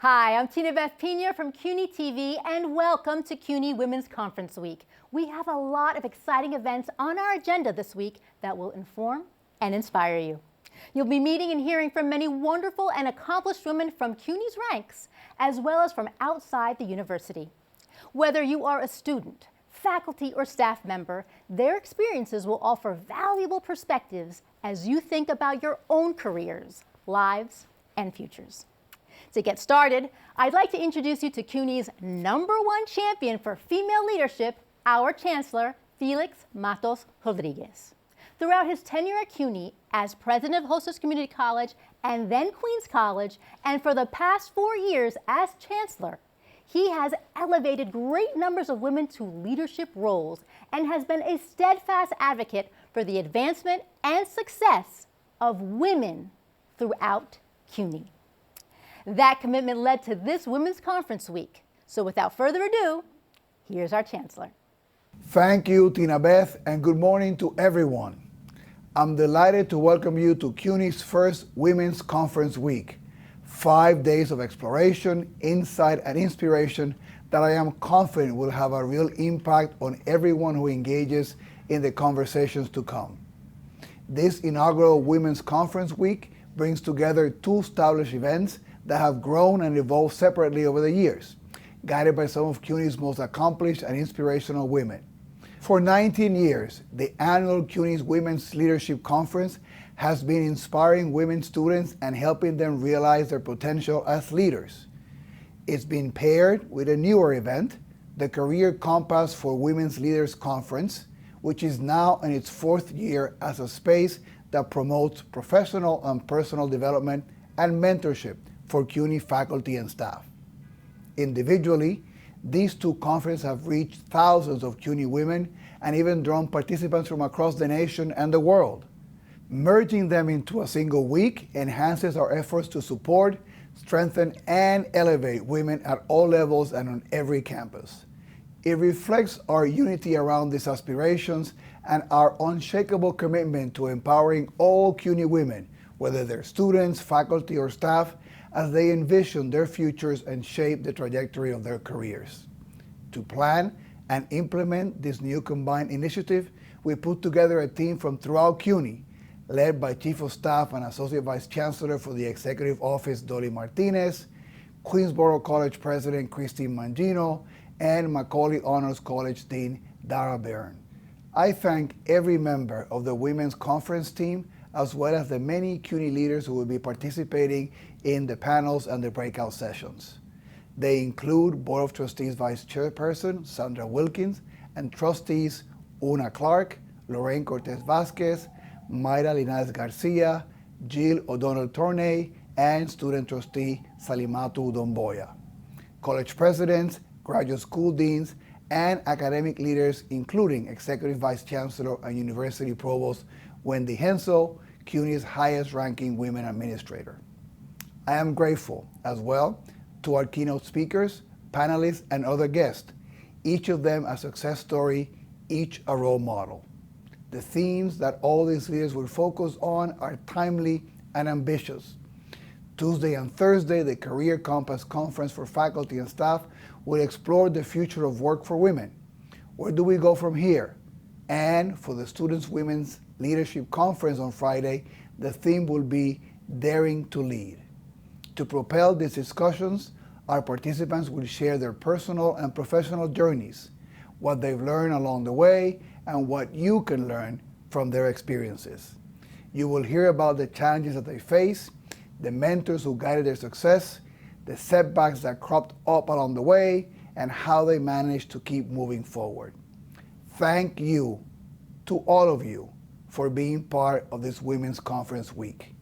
Hi, I'm Tina Beth Pena from CUNY TV, and welcome to CUNY Women's Conference Week. We have a lot of exciting events on our agenda this week that will inform and inspire you. You'll be meeting and hearing from many wonderful and accomplished women from CUNY's ranks, as well as from outside the university. Whether you are a student, faculty, or staff member, their experiences will offer valuable perspectives as you think about your own careers, lives, and futures. To get started, I'd like to introduce you to CUNY's #1 champion for female leadership, our Chancellor, Felix Matos Rodriguez. Throughout his tenure at CUNY as president of Hostos Community College and then Queens College, and for the past 4 years as Chancellor, he has elevated great numbers of women to leadership roles and has been a steadfast advocate for the advancement and success of women throughout CUNY. That commitment led to this Women's Conference Week. So without further ado, here's our Chancellor. Thank you, Tina Beth, and good morning to everyone. I'm delighted to welcome you to CUNY's first Women's Conference Week. 5 days of exploration, insight, and inspiration that I am confident will have a real impact on everyone who engages in the conversations to come. This inaugural Women's Conference Week brings together 2 established events that have grown and evolved separately over the years, guided by some of CUNY's most accomplished and inspirational women. For 19 years, the annual CUNY's Women's Leadership Conference has been inspiring women students and helping them realize their potential as leaders. It's been paired with a newer event, the Career Compass for Women's Leaders Conference, which is now in its 4th year as a space that promotes professional and personal development and mentorship for CUNY faculty and staff. Individually, these 2 conferences have reached thousands of CUNY women and even drawn participants from across the nation and the world. Merging them into a single week enhances our efforts to support, strengthen, and elevate women at all levels and on every campus. It reflects our unity around these aspirations and our unshakable commitment to empowering all CUNY women, whether they're students, faculty, or staff, as they envision their futures and shape the trajectory of their careers. To plan and implement this new combined initiative, we put together a team from throughout CUNY, led by Chief of Staff and Associate Vice Chancellor for the Executive Office, Dolly Martinez, Queensborough College President, Christine Mangino, and Macaulay Honors College Dean, Dara Byrne. I thank every member of the Women's Conference team, as well as the many CUNY leaders who will be participating in the panels and the breakout sessions. They include Board of Trustees Vice Chairperson Sandra Wilkins and Trustees Una Clark, Lorraine Cortez Vasquez, Mayra Linares Garcia, Jill O'Donnell Tornay, and Student Trustee Salimatu Domboya. College presidents, graduate school deans, and academic leaders, including Executive Vice Chancellor and University Provost Wendy Hensel, CUNY's highest-ranking women administrator. I am grateful as well to our keynote speakers, panelists, and other guests, each of them a success story, each a role model. The themes that all these leaders will focus on are timely and ambitious. Tuesday and Thursday, the Career Compass Conference for faculty and staff will explore the future of work for women. Where do we go from here? And for the Students' Women's Leadership Conference on Friday, the theme will be Daring to Lead. To propel these discussions, our participants will share their personal and professional journeys, what they've learned along the way, and what you can learn from their experiences. You will hear about the challenges that they face, the mentors who guided their success, the setbacks that cropped up along the way, and how they managed to keep moving forward. Thank you to all of you for being part of this Women's Conference Week.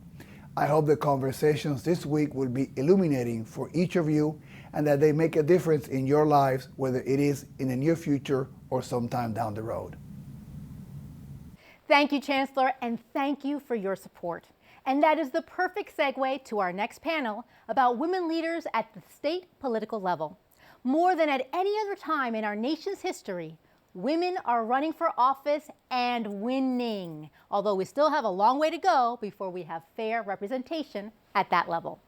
I hope the conversations this week will be illuminating for each of you and that they make a difference in your lives, whether it is in the near future or sometime down the road. Thank you, Chancellor, and thank you for your support. And that is the perfect segue to our next panel about women leaders at the state political level. More than at any other time in our nation's history, women are running for office and winning, although we still have a long way to go before we have fair representation at that level.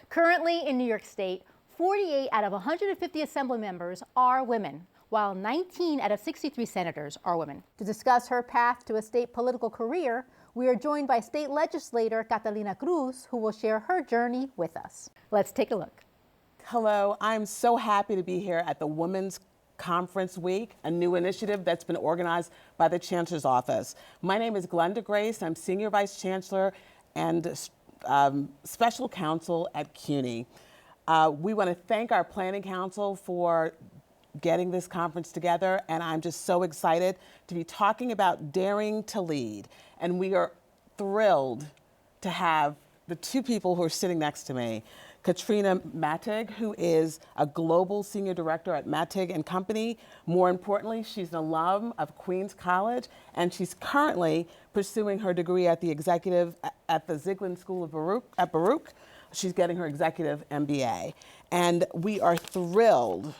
Currently in New York State, 48 out of 150 assembly members are women, while 19 out of 63 senators are women. To discuss her path to a state political career, we are joined by state legislator Catalina Cruz, who will share her journey with us. Let's take a look. Hello, I'm so happy to be here at the Women's Conference Week, a new initiative that's been organized by the Chancellor's Office. My name is Glenda Grace. I'm Senior Vice Chancellor and Special Counsel at CUNY. We want to thank our Planning Council for getting this conference together, and I'm just so excited to be talking about daring to lead. And we are thrilled to have the two people who are sitting next to me, Katrina Mattig, who is a global senior director at Mattig and Company. More importantly, she's an alum of Queens College, and she's currently pursuing her degree at the Ziegler School of Baruch. She's getting her executive MBA. And we are thrilled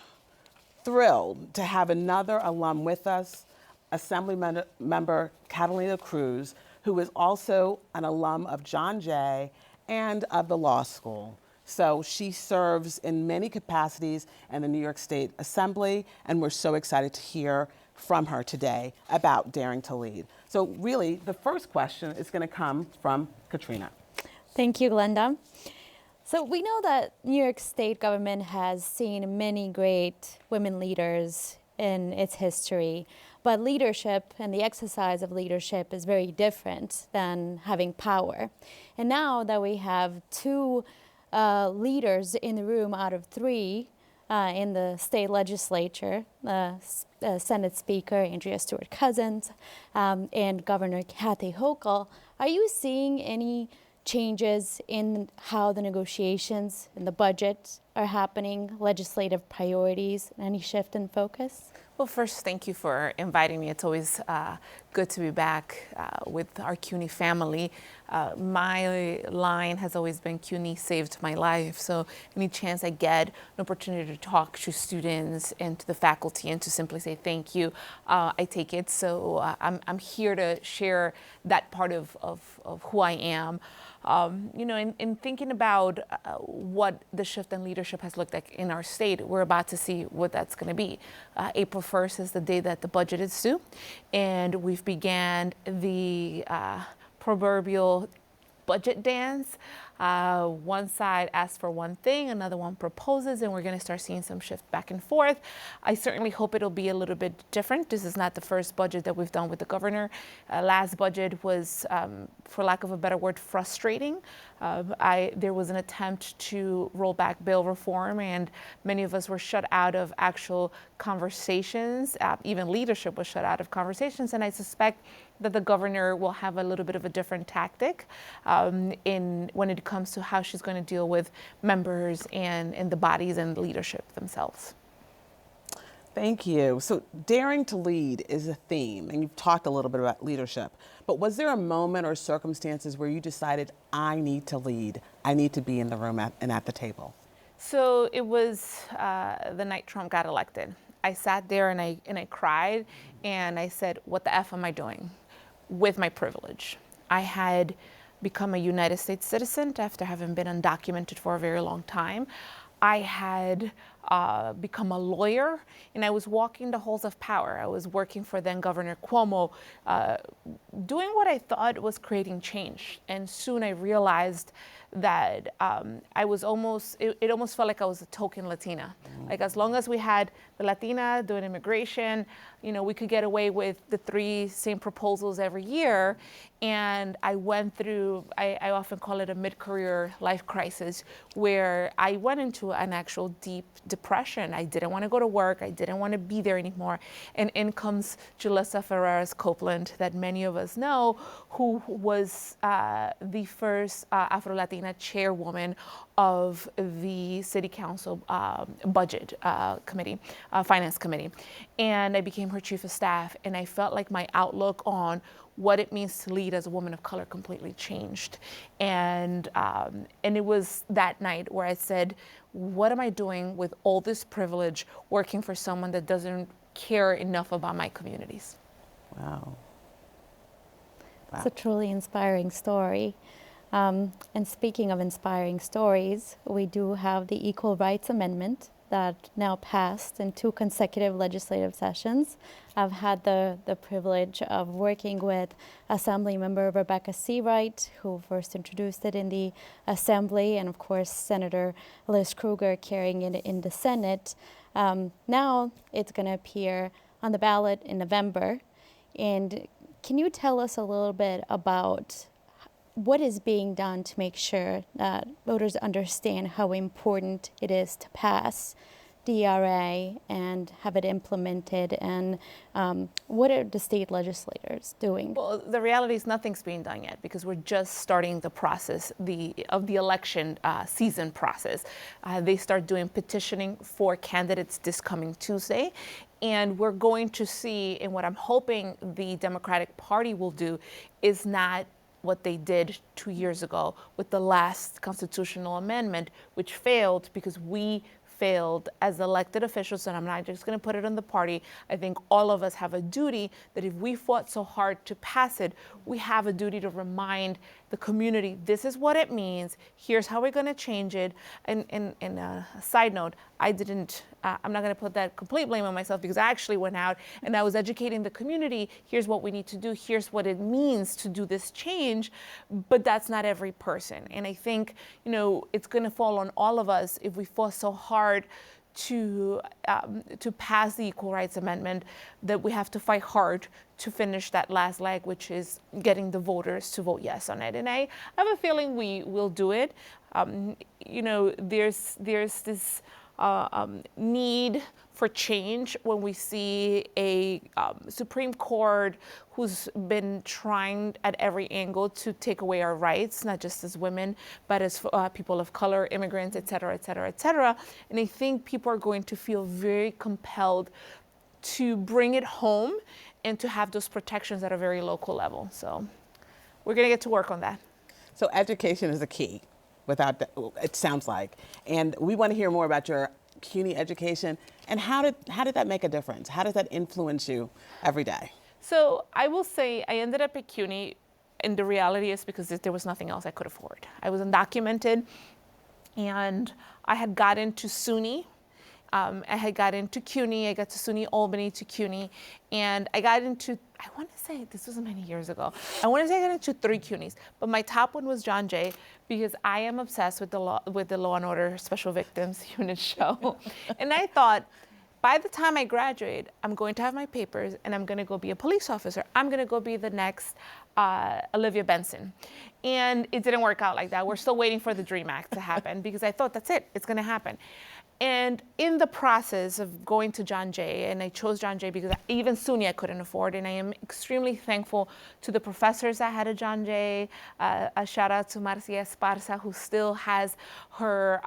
to have another alum with us, Assembly Member Catalina Cruz, who is also an alum of John Jay and of the law school. So she serves in many capacities in the New York State Assembly, and we're so excited to hear from her today about daring to lead. So really, the first question is going to come from Katrina. Thank you, Glenda. So we know that New York State government has seen many great women leaders in its history, but leadership and the exercise of leadership is very different than having power. And now that we have two leaders in the room out of three in the state legislature, Senate Speaker Andrea Stewart-Cousins and Governor Kathy Hochul, are you seeing any changes in how the negotiations and the budget are happening, legislative priorities, any shift in focus? Well, first, thank you for inviting me. It's always good to be back with our CUNY family. My line has always been CUNY saved my life. So any chance I get an opportunity to talk to students and to the faculty and to simply say thank you, I take it. So I'm here to share that part of who I am. In thinking about what the shift in leadership has looked like in our state, we're about to see what that's going to be. April 1st is the day that the budget is due, and we've began the proverbial budget dance. One side asks for one thing, another one proposes, and we're going to start seeing some shift back and forth. I certainly hope it'll be a little bit different. This is not the first budget that we've done with the governor. Last budget was, for lack of a better word, frustrating. There was an attempt to roll back bail reform, and many of us were shut out of actual conversations. Even leadership was shut out of conversations, and I suspect that the governor will have a little bit of a different tactic when it comes to how she's going to deal with members and the bodies and leadership themselves. Thank you. So daring to lead is a theme, and you've talked a little bit about leadership, but was there a moment or circumstances where you decided, I need to lead, I need to be in the room and at the table? So it was the night Trump got elected. I sat there and I cried, and I said, what the F am I doing with my privilege? I had become a United States citizen after having been undocumented for a very long time. I had become a lawyer, and I was walking the halls of power. I was working for then Governor Cuomo, doing what I thought was creating change. And soon I realized that I was it almost felt like I was a token Latina. Like as long as we had the Latina doing immigration, we could get away with the 3 same proposals every year. And I went through, I often call it a mid-career life crisis, where I went into an actual deep depression. I didn't want to go to work. I didn't want to be there anymore. And in comes Julissa Ferreras Copeland, that many of us know, who was the first Afro-Latina chairwoman of the City Council Budget Committee, Finance Committee. And I became her chief of staff, and I felt like my outlook on what it means to lead as a woman of color completely changed. And it was that night where I said, what am I doing with all this privilege working for someone that doesn't care enough about my communities? Wow. It's a truly inspiring story. And speaking of inspiring stories, we do have the Equal Rights Amendment that now passed in 2 consecutive legislative sessions. I've had the privilege of working with Assemblymember Rebecca Seawright, who first introduced it in the Assembly, and of course Senator Liz Krueger carrying it in the Senate. Now it's going to appear on the ballot in November. And can you tell us a little bit about what is being done to make sure that voters understand how important it is to pass DRA and have it implemented, and what are the state legislators doing? Well, the reality is nothing's being done yet because we're just starting the process of the election season process. They start doing petitioning for candidates this coming Tuesday. And we're going to see, and what I'm hoping the Democratic Party will do is not what they did 2 years ago with the last constitutional amendment, which failed because we failed as elected officials, and I'm not just going to put it on the party. I think all of us have a duty that if we fought so hard to pass it, we have a duty to remind the community, this is what it means, here's how we're going to change it. And a side note, I'm not going to put that complete blame on myself because I actually went out and I was educating the community, here's what we need to do, here's what it means to do this change, but that's not every person. And I think, it's going to fall on all of us if we fought so hard to pass the Equal Rights Amendment, that we have to fight hard to finish that last leg, which is getting the voters to vote yes on it. And I have a feeling we will do it. There's this need for change when we see a Supreme Court who's been trying at every angle to take away our rights, not just as women, but as people of color, immigrants, et cetera, et cetera, et cetera. And I think people are going to feel very compelled to bring it home and to have those protections at a very local level. So we're going to get to work on that. So education is a key, it sounds like. And we want to hear more about your CUNY education, and how did that make a difference? How does that influence you every day? So I will say I ended up at CUNY, and the reality is because there was nothing else I could afford. I was undocumented, and I had got into SUNY. I had got into CUNY. I got to SUNY Albany to CUNY, and I got into, I want to say, this was many years ago, I want to say I got into 3 CUNYs, but my top one was John Jay, because I am obsessed with the Law and Order Special Victims Unit show. And I thought, by the time I graduate, I'm going to have my papers and I'm going to go be a police officer. I'm going to go be the next Olivia Benson. And it didn't work out like that. We're still waiting for the DREAM Act to happen because I thought, that's it, it's going to happen. And in the process of going to John Jay, and I chose John Jay because even SUNY I couldn't afford, and I am extremely thankful to the professors I had at John Jay. A shout out to Marcia Esparza, who still has her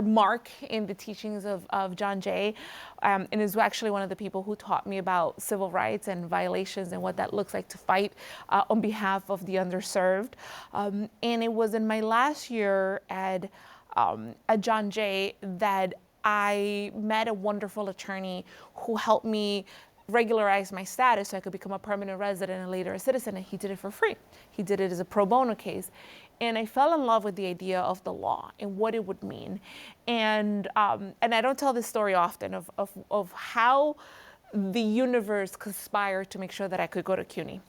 mark in the teachings of John Jay, and is actually one of the people who taught me about civil rights and violations and what that looks like to fight on behalf of the underserved. And it was in my last year at John Jay that I met a wonderful attorney who helped me regularize my status so I could become a permanent resident and later a citizen, and he did it for free. He did it as a pro bono case. And I fell in love with the idea of the law and what it would mean. And I don't tell this story often of how the universe conspired to make sure that I could go to CUNY.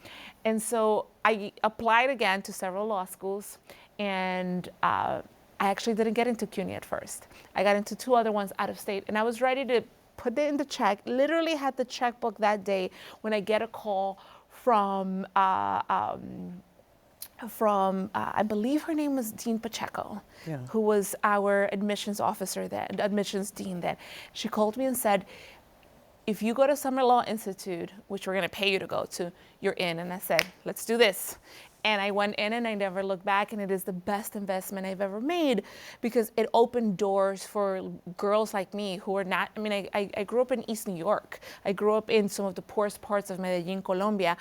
And so I applied again to several law schools, and I actually didn't get into CUNY at first. I got into 2 other ones out of state, and I was ready to put it in the check, literally had the checkbook that day when I get a call from I believe her name was Dean Pacheco, yeah, who was our admissions officer then, admissions dean then. She called me and said, if you go to Summer Law Institute, which we're going to pay you to go to, you're in. And I said, let's do this. And I went in and I never looked back, and it is the best investment I've ever made because it opened doors for girls like me who are not, I grew up in East New York. I grew up in some of the poorest parts of Medellin, Colombia.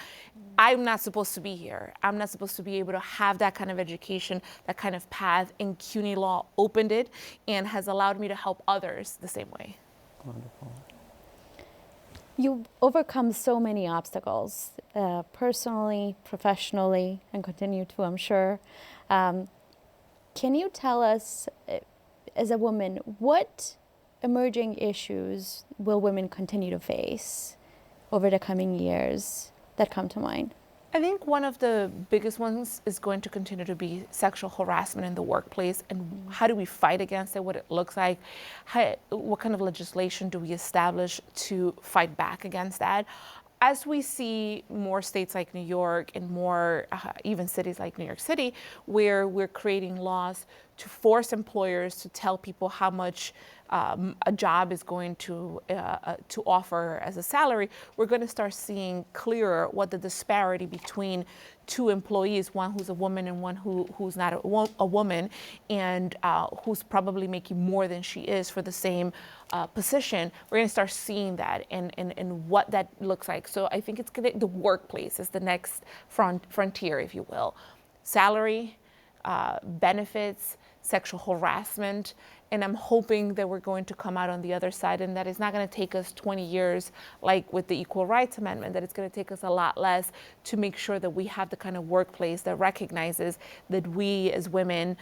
I'm not supposed to be here. I'm not supposed to be able to have that kind of education, that kind of path, and CUNY Law opened it and has allowed me to help others the same way. Wonderful. You overcome so many obstacles, personally, professionally, and continue to, I'm sure. Can you tell us, as a woman, what emerging issues will women continue to face over the coming years that come to mind? I think one of the biggest ones is going to continue to be sexual harassment in the workplace, and how do we fight against it, what it looks like, what kind of legislation do we establish to fight back against that. As we see more states like New York and more even cities like New York City, where we're creating laws to force employers to tell people how much a job is going to offer as a salary, we're going to start seeing clearer what the disparity between two employees, one who's a woman and one who's not a woman, and who's probably making more than she is for the same position. We're going to start seeing that and what that looks like. So I think the workplace is the next frontier, if you will. Salary, benefits, sexual harassment, and I'm hoping that we're going to come out on the other side, and that it's not going to take us 20 years like with the Equal Rights Amendment, that it's going to take us a lot less to make sure that we have the kind of workplace that recognizes that we as women,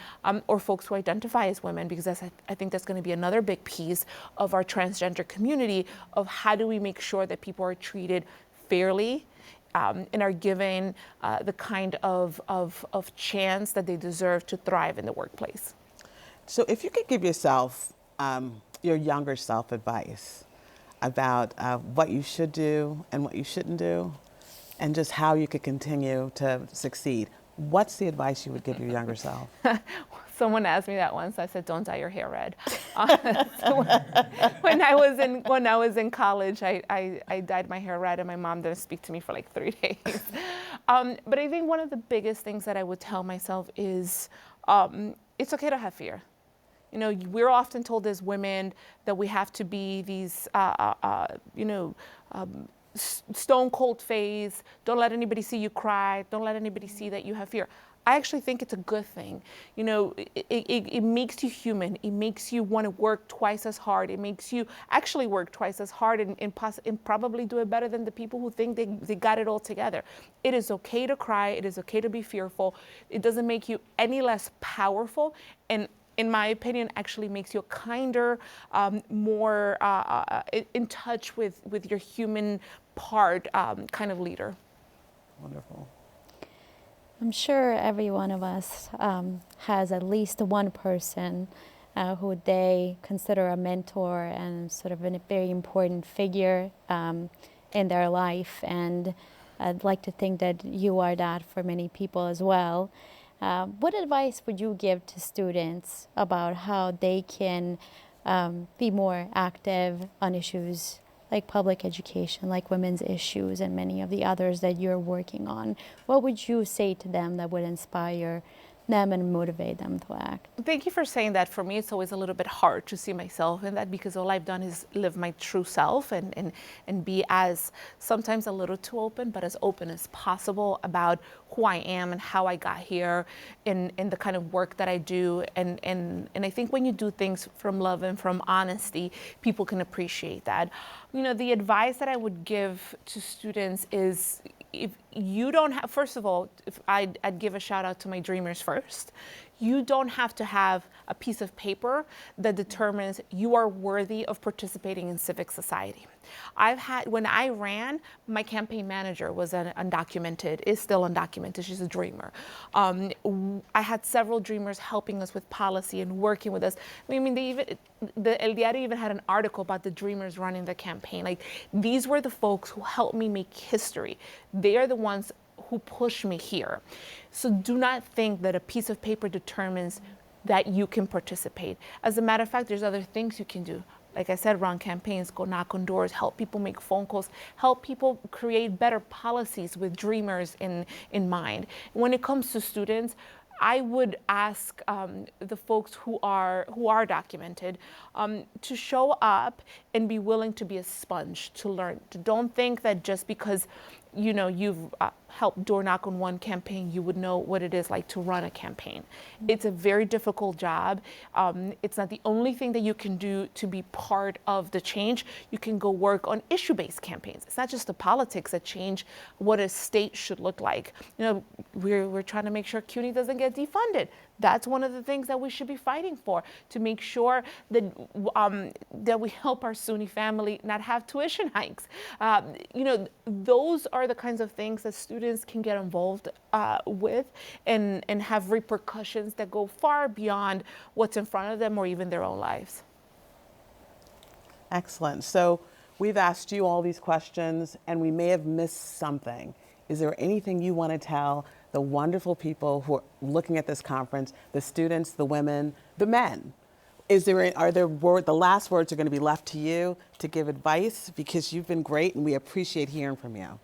or folks who identify as women, because I think that's going to be another big piece of our transgender community, of how do we make sure that people are treated fairly, and are given the kind of chance that they deserve to thrive in the workplace. So if you could give yourself, your younger self advice about what you should do and what you shouldn't do, and just how you could continue to succeed, what's the advice you would give your younger self? Someone asked me that once. I said, "Don't dye your hair red." So when I was in college, I dyed my hair red, and my mom didn't speak to me for like 3 days. But I think one of the biggest things that I would tell myself is, it's okay to have fear. You know, we're often told as women that we have to be these, stone cold face. Don't let anybody see you cry. Don't let anybody see that you have fear. I actually think it's a good thing. You know, it makes you human. It makes you want to work twice as hard. It makes you actually work twice as hard and probably do it better than the people who think they got it all together. It is okay to cry. It is okay to be fearful. It doesn't make you any less powerful, and in my opinion, actually makes you a kinder, more in touch with your human part kind of leader. Wonderful. I'm sure every one of us has at least one person who they consider a mentor and sort of a very important figure in their life. And I'd like to think that you are that for many people as well. What advice would you give to students about how they can be more active on issues like public education, like women's issues, and many of the others that you're working on? What would you say to them that would inspire them and motivate them to act? Thank you for saying that. For me, it's always a little bit hard to see myself in that, because all I've done is live my true self and be as sometimes a little too open, but as open as possible about who I am and how I got here and the kind of work that I do. And I think when you do things from love and from honesty, people can appreciate that. You know, the advice that I would give to students is, if you don't have, first of all, if I'd give a shout out to my dreamers first. You don't have to have a piece of paper that determines you are worthy of participating in civic society. When I ran, my campaign manager was is still undocumented. She's a dreamer. I had several dreamers helping us with policy and working with us. I mean, El Diario even had an article about the dreamers running the campaign. Like, these were the folks who helped me make history. They are the ones who pushed me here. So do not think that a piece of paper determines that you can participate. As a matter of fact, there's other things you can do. Like I said, run campaigns, go knock on doors, help people make phone calls, help people create better policies with dreamers in mind. When it comes to students, I would ask the folks who are documented to show up and be willing to be a sponge to learn. Don't think that just because you've helped door knock on one campaign, you would know what it is like to run a campaign. It's a very difficult job. It's not the only thing that you can do to be part of the change. You can go work on issue-based campaigns. It's not just the politics that change what a state should look like. We're trying to make sure CUNY doesn't get defunded. That's one of the things that we should be fighting for, to make sure that that we help our SUNY family not have tuition hikes. Those are the kinds of things that students can get involved with and have repercussions that go far beyond what's in front of them or even their own lives. Excellent. So we've asked you all these questions and we may have missed something. Is there anything you want to tell the wonderful people who are looking at this conference, the students, the women, the men? The last words are going to be left to you to give advice, because you've been great and we appreciate hearing from you.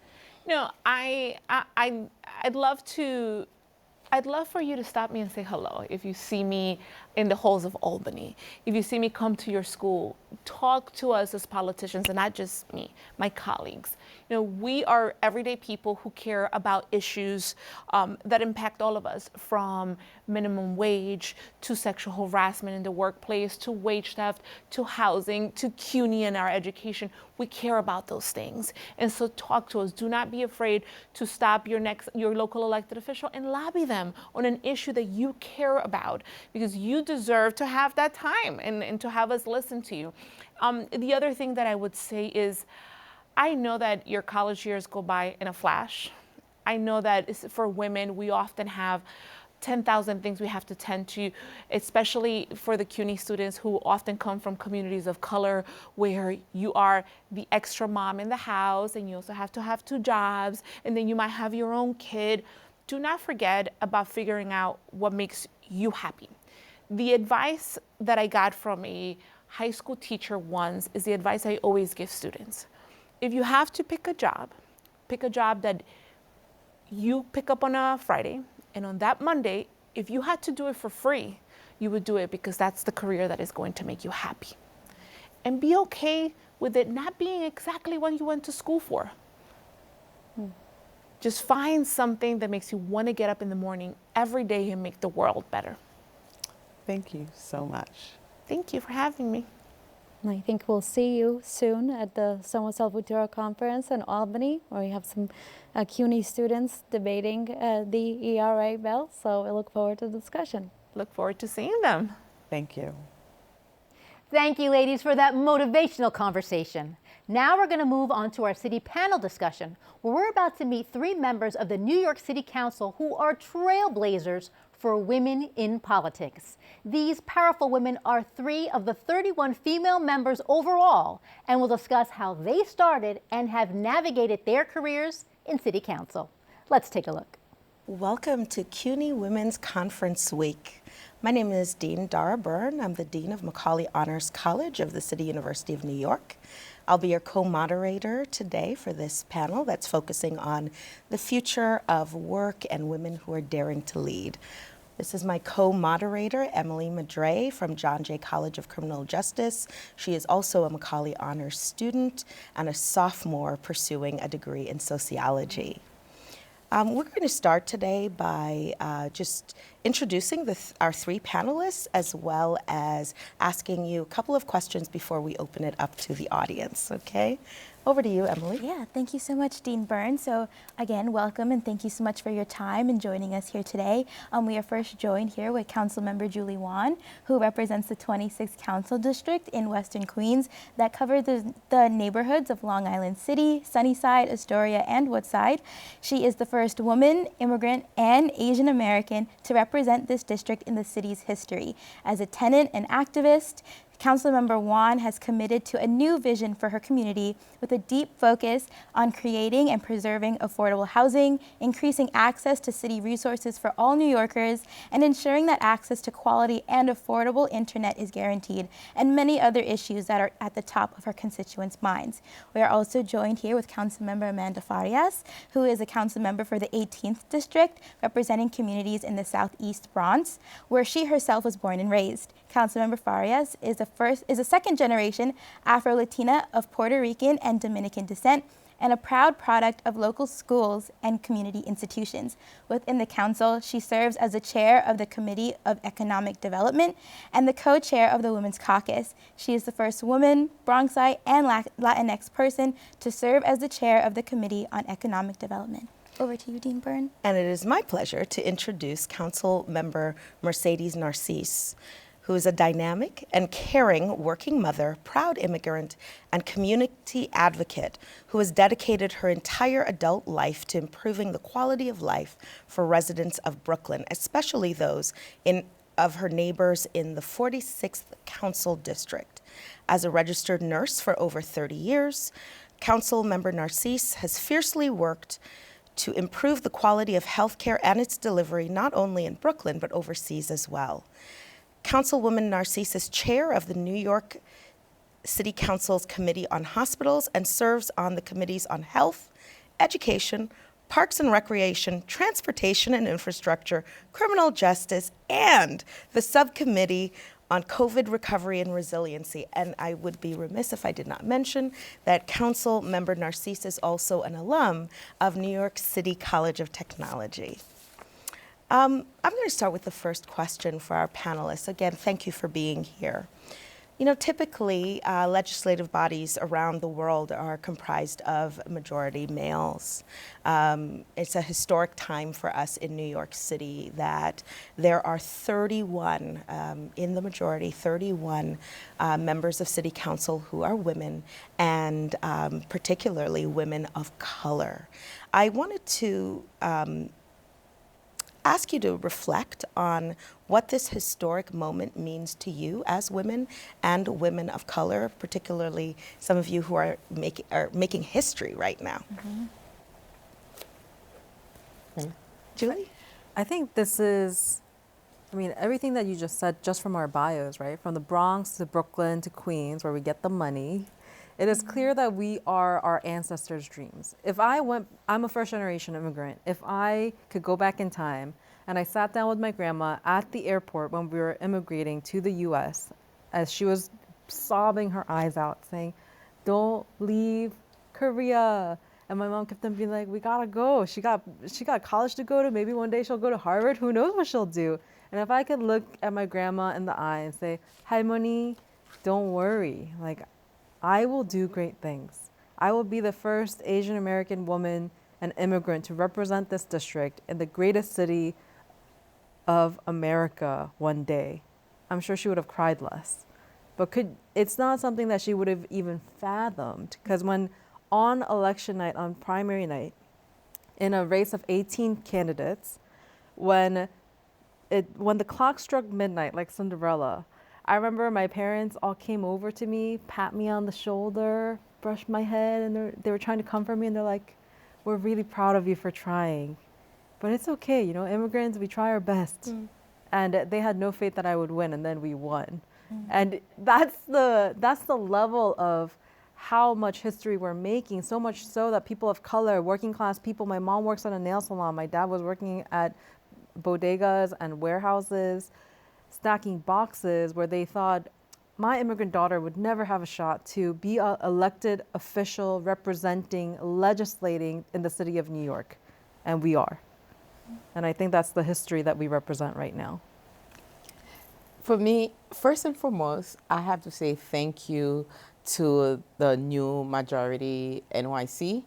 I'd love for you to stop me and say hello if you see me in the halls of Albany. If you see me come to your school, talk to us as politicians, and not just me, my colleagues. We are everyday people who care about issues that impact all of us, from minimum wage to sexual harassment in the workplace, to wage theft, to housing, to CUNY and our education. We care about those things. And so talk to us. Do not be afraid to stop your local elected official and lobby them on an issue that you care about, because you deserve to have that time and to have us listen to you. The other thing that I would say is, I know that your college years go by in a flash. I know that for women, we often have 10,000 things we have to tend to, especially for the CUNY students who often come from communities of color, where you are the extra mom in the house and you also have to have 2 jobs, and then you might have your own kid. Do not forget about figuring out what makes you happy. The advice that I got from a high school teacher once is the advice I always give students. If you have to pick a job that you pick up on a Friday, and on that Monday, if you had to do it for free, you would do it because that's the career that is going to make you happy. And be okay with it not being exactly what you went to school for. Just find something that makes you want to get up in the morning every day and make the world better. Thank you so much. Thank you for having me. And I think we'll see you soon at the Soma Salvatore Conference in Albany, where we have some CUNY students debating the ERA bill. So I look forward to the discussion. Look forward to seeing them. Thank you. Thank you, ladies, for that motivational conversation. Now we're going to move on to our city panel discussion, where we're about to meet 3 members of the New York City Council who are trailblazers for women in politics. These powerful women are 3 of the 31 female members overall, and we'll discuss how they started and have navigated their careers in City Council. Let's take a look. Welcome to CUNY Women's Conference Week. My name is Dean Dara Byrne. I'm the Dean of Macaulay Honors College of the City University of New York. I'll be your co-moderator today for this panel that's focusing on the future of work and women who are daring to lead. This is my co-moderator, Emily Madre from John Jay College of Criminal Justice. She is also a Macaulay Honors student and a sophomore pursuing a degree in sociology. We're going to start today by just introducing our 3 panelists, as well as asking you a couple of questions before we open it up to the audience, okay? Over to you, Emily. Yeah, thank you so much, Dean Byrne. So again, welcome and thank you so much for your time and joining us here today. We are first joined here with Councilmember Julie Wan, who represents the 26th Council District in Western Queens that covers the neighborhoods of Long Island City, Sunnyside, Astoria, and Woodside. She is the first woman, immigrant, and Asian American to represent this district in the city's history. As a tenant and activist, Councilmember Wan has committed to a new vision for her community with a deep focus on creating and preserving affordable housing, increasing access to city resources for all New Yorkers, and ensuring that access to quality and affordable internet is guaranteed, and many other issues that are at the top of her constituents' minds. We are also joined here with Councilmember Amanda Farias, who is a council member for the 18th District, representing communities in the Southeast Bronx, where she herself was born and raised. Councilmember Farias is a second-generation Afro-Latina of Puerto Rican and Dominican descent, and a proud product of local schools and community institutions. Within the council, she serves as the chair of the Committee of Economic Development and the co-chair of the Women's Caucus. She is the first woman, Bronxite, and Latinx person to serve as the chair of the Committee on Economic Development. Over to you, Dean Byrne. And it is my pleasure to introduce Council Member Mercedes Narcisse, who is a dynamic and caring working mother, proud immigrant, and community advocate who has dedicated her entire adult life to improving the quality of life for residents of Brooklyn, especially those of her neighbors in the 46th Council District. As a registered nurse for over 30 years, Council Member Narcisse has fiercely worked to improve the quality of healthcare and its delivery, not only in Brooklyn, but overseas as well. Councilwoman Narcisse is chair of the New York City Council's Committee on Hospitals and serves on the committees on health, education, parks and recreation, transportation and infrastructure, criminal justice, and the subcommittee on COVID recovery and resiliency. And I would be remiss if I did not mention that Council Member Narcisse is also an alum of New York City College of Technology. I'm going to start with the first question for our panelists. Again, thank you for being here. You know, typically legislative bodies around the world are comprised of majority males. It's a historic time for us in New York City that there are 31, in the majority, 31 members of City Council who are women, and particularly women of color. I wanted to ask you to reflect on what this historic moment means to you as women and women of color, particularly some of you who are making history right now. Mm-hmm. Julie? I think this is, I mean, everything that you just said, just from our bios, right? From the Bronx to Brooklyn to Queens, where we get the money. It is clear that we are our ancestors' dreams. I'm a first generation immigrant. If I could go back in time and I sat down with my grandma at the airport when we were immigrating to the US, as she was sobbing her eyes out saying, "Don't leave Korea." And my mom kept on being like, "We gotta go. She got college to go to. Maybe one day she'll go to Harvard. Who knows what she'll do?" And if I could look at my grandma in the eye and say, "Halmoni, don't worry. Like, I will do great things. I will be the first Asian American woman and immigrant to represent this district in the greatest city of America one day." I'm sure she would have cried less. But it's not something that she would have even fathomed, because when on election night, on primary night, in a race of 18 candidates, when the clock struck midnight like Cinderella, I remember my parents all came over to me, pat me on the shoulder, brushed my head, and they were trying to comfort me, and they're like, "We're really proud of you for trying. But it's okay, you know, immigrants, we try our best." And they had no faith that I would win, and then we won. And that's the level of how much history we're making, so much so that people of color, working class people, my mom works at a nail salon, my dad was working at bodegas and warehouses, stacking boxes, where they thought my immigrant daughter would never have a shot to be an elected official representing, legislating in the city of New York. And we are. And I think that's the history that we represent right now. For me, first and foremost, I have to say thank you to the new majority NYC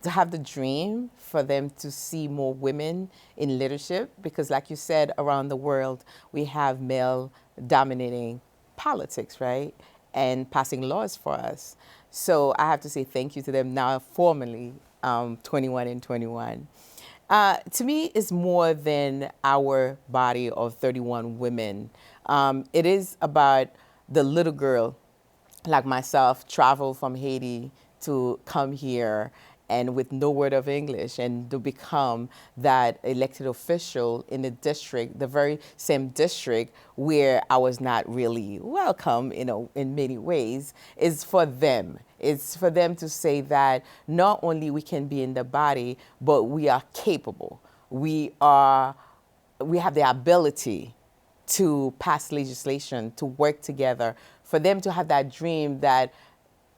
to have the dream for them to see more women in leadership, because like you said, around the world, we have male dominating politics, right? And passing laws for us. So I have to say thank you to them now formally, 21 and 21. To me, it's more than our body of 31 women. It is about the little girl like myself travel from Haiti to come here and with no word of English, and to become that elected official in the district, the very same district where I was not really welcome, you know, in many ways, is for them. It's for them to say that not only we can be in the body, but we are capable. We have the ability to pass legislation, to work together, for them to have that dream that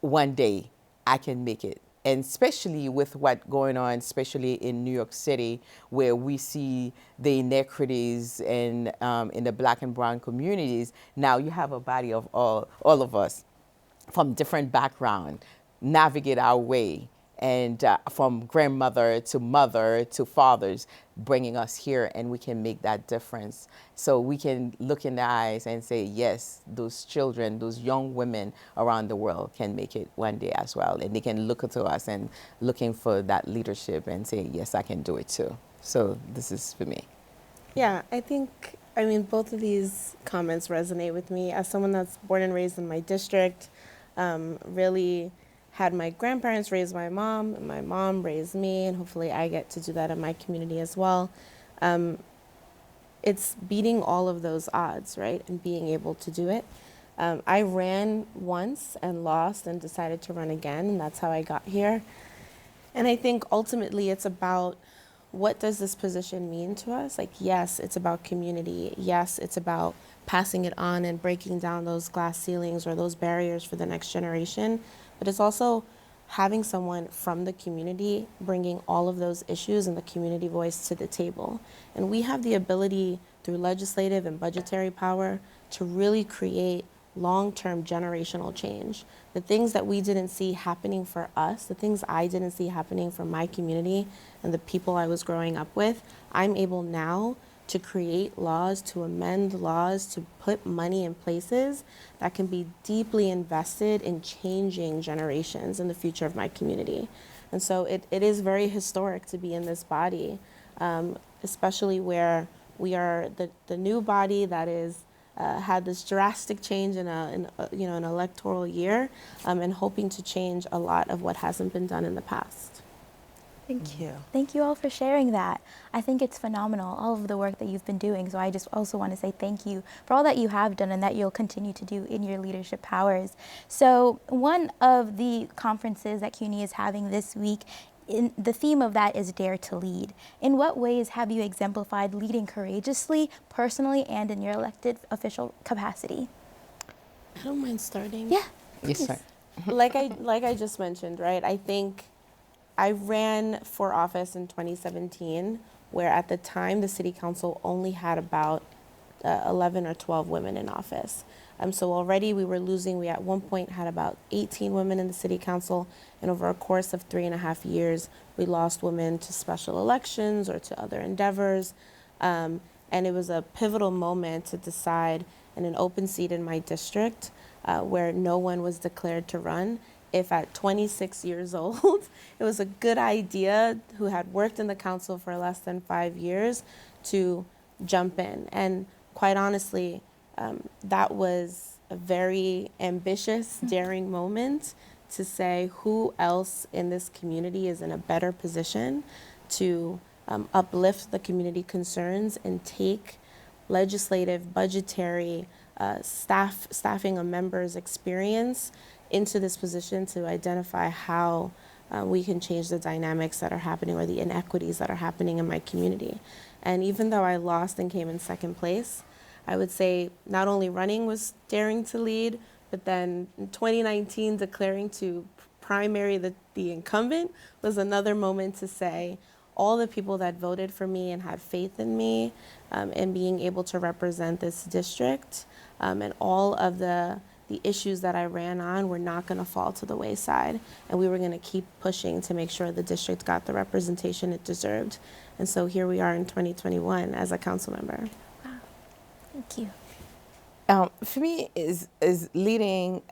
one day I can make it and especially with what going on, especially in New York City, where we see the inequities in the Black and brown communities. Now you have a body of all of us from different background navigate our way, and from grandmother to mother to fathers, bringing us here, and we can make that difference. So we can look in the eyes and say, yes, those children, those young women around the world can make it one day as well, and they can look to us and looking for that leadership and say, yes, I can do it too. So this is for me. Yeah, I mean, both of these comments resonate with me. As someone that's born and raised in my district, really had my grandparents raise my mom, and my mom raised me, and hopefully I get to do that in my community as well. It's beating all of those odds, right, and being able to do it. I ran once and lost and decided to run again, and that's how I got here. And I think ultimately it's about, what does this position mean to us? Like, yes, it's about community. Yes, it's about passing it on and breaking down those glass ceilings or those barriers for the next generation. But it's also having someone from the community bringing all of those issues and the community voice to the table. And we have the ability through legislative and budgetary power to really create long-term generational change. The things that we didn't see happening for us, the things I didn't see happening for my community and the people I was growing up with, I'm able now to create laws, to amend laws, to put money in places that can be deeply invested in changing generations in the future of my community. And so it is very historic to be in this body, especially where we are the new body that is had this drastic change in an electoral year, and hoping to change a lot of what hasn't been done in the past. Thank you. Thank you all for sharing that. I think it's phenomenal, all of the work that you've been doing. So I just also want to say thank you for all that you have done and that you'll continue to do in your leadership powers. So one of the conferences that CUNY is having this week, the theme of that is Dare to Lead. In what ways have you exemplified leading courageously, personally, and in your elected official capacity? I don't mind starting. Yeah. Yes, sir. like I just mentioned, right? I think I ran for office in 2017, where at the time the city council only had about 11 or 12 women in office. So already we were losing. We at one point had about 18 women in the city council, and over a course of 3.5 years, we lost women to special elections or to other endeavors. And it was a pivotal moment to decide in an open seat in my district where no one was declared to run, if at 26 years old, it was a good idea, who had worked in the council for less than 5 years, to jump in. And quite honestly, that was a very ambitious, daring moment to say who else in this community is in a better position to uplift the community concerns and take legislative, budgetary, staffing a member's experience into this position to identify how we can change the dynamics that are happening or the inequities that are happening in my community. And even though I lost and came in second place, I would say not only running was daring to lead, but then in 2019 declaring to primary the incumbent was another moment to say all the people that voted for me and had faith in me and being able to represent this district and all of the issues that I ran on were not going to fall to the wayside, and we were going to keep pushing to make sure the district got the representation it deserved. And so here we are in 2021 as a council member. Wow. Thank you. For me, is leading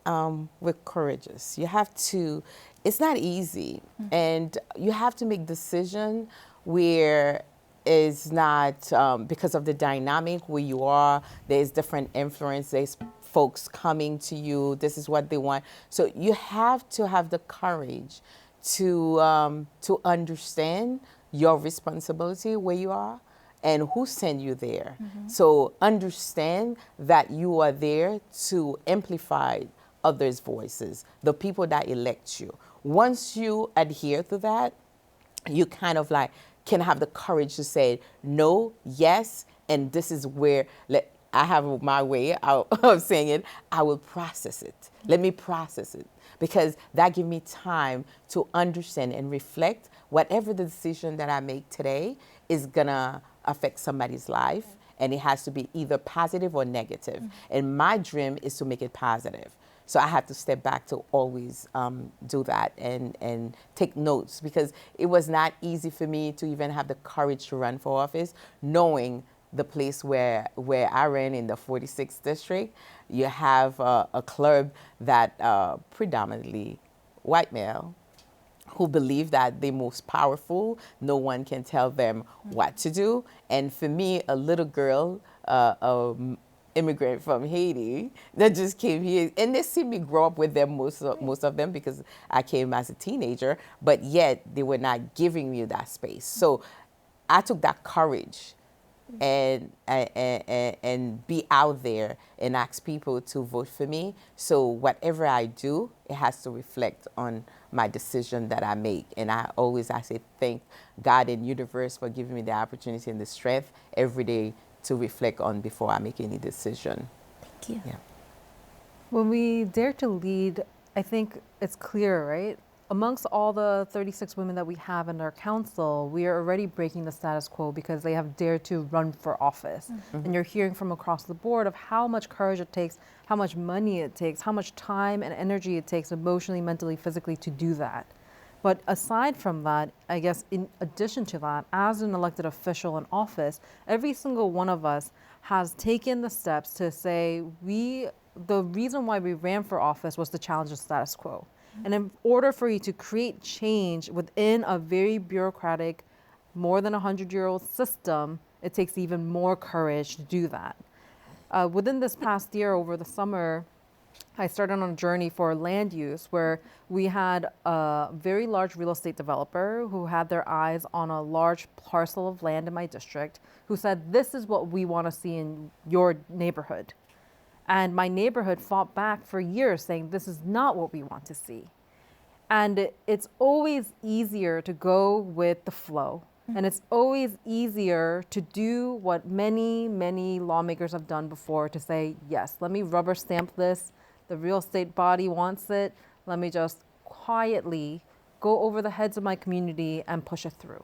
with courageous. You have to. It's not easy, and you have to make decision where is not because of the dynamic where you are. There's different influence. There's folks coming to you. This is what they want. So you have to have the courage to understand your responsibility where you are and who sent you there. So understand that you are there to amplify others' voices, the people that elect you. Once you adhere to that, you kind of like can have the courage to say no, yes, and this is where I have my way of saying it. I will process it. Let me process it, because that gives me time to understand and reflect. Whatever the decision that I make today is gonna affect somebody's life, and it has to be either positive or negative. And my dream is to make it positive. So I have to step back to always do that and take notes, because it was not easy for me to even have the courage to run for office, knowing the place where I ran in the 46th district. You have a club that predominantly white male, who believe that they're most powerful. No one can tell them what to do. And for me, a little girl, immigrant from Haiti that just came here, and they see me grow up with them, most of them, because I came as a teenager, but yet they were not giving me that space. So I took that courage and be out there and ask people to vote for me. So whatever I do, it has to reflect on my decision that I make. And I say thank God and universe for giving me the opportunity and the strength every day to reflect on before I make any decision. Thank you. Yeah. When we dare to lead, I think it's clear, right? Amongst all the 36 women that we have in our council, we are already breaking the status quo because they have dared to run for office. And you're hearing from across the board of how much courage it takes, how much money it takes, how much time and energy it takes emotionally, mentally, physically to do that. But aside from that, I guess in addition to that, as an elected official in office, every single one of us has taken the steps to say the reason why we ran for office was to challenge the status quo. And in order for you to create change within a very bureaucratic, more than 100-year-old system, it takes even more courage to do that. Within this past year, over the summer, I started on a journey for land use where we had a very large real estate developer who had their eyes on a large parcel of land in my district, who said, this is what we want to see in your neighborhood. And my neighborhood fought back for years saying, this is not what we want to see. And it's always easier to go with the flow. And it's always easier to do what many, many lawmakers have done before, to say, yes, let me rubber stamp this. The real estate body wants it. Let me just quietly go over the heads of my community and push it through.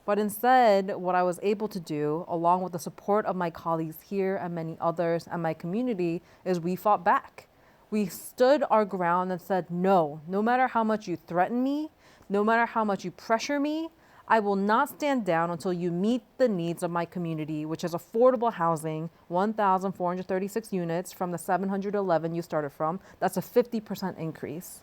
But instead, what I was able to do, along with the support of my colleagues here and many others and my community, is we fought back. We stood our ground and said, no matter how much you threaten me, no matter how much you pressure me, I will not stand down until you meet the needs of my community, which is affordable housing, 1,436 units from the 711 you started from. That's a 50% increase.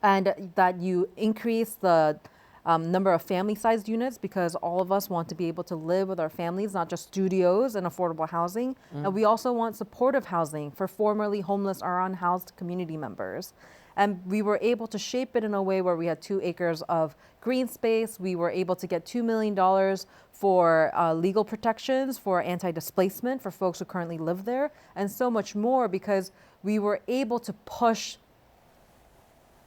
And that you increase the number of family-sized units, because all of us want to be able to live with our families, not just studios and affordable housing. And we also want supportive housing for formerly homeless or unhoused community members. And we were able to shape it in a way where we had 2 acres of green space. We were able to get $2 million for legal protections, for anti-displacement for folks who currently live there, and so much more, because we were able to push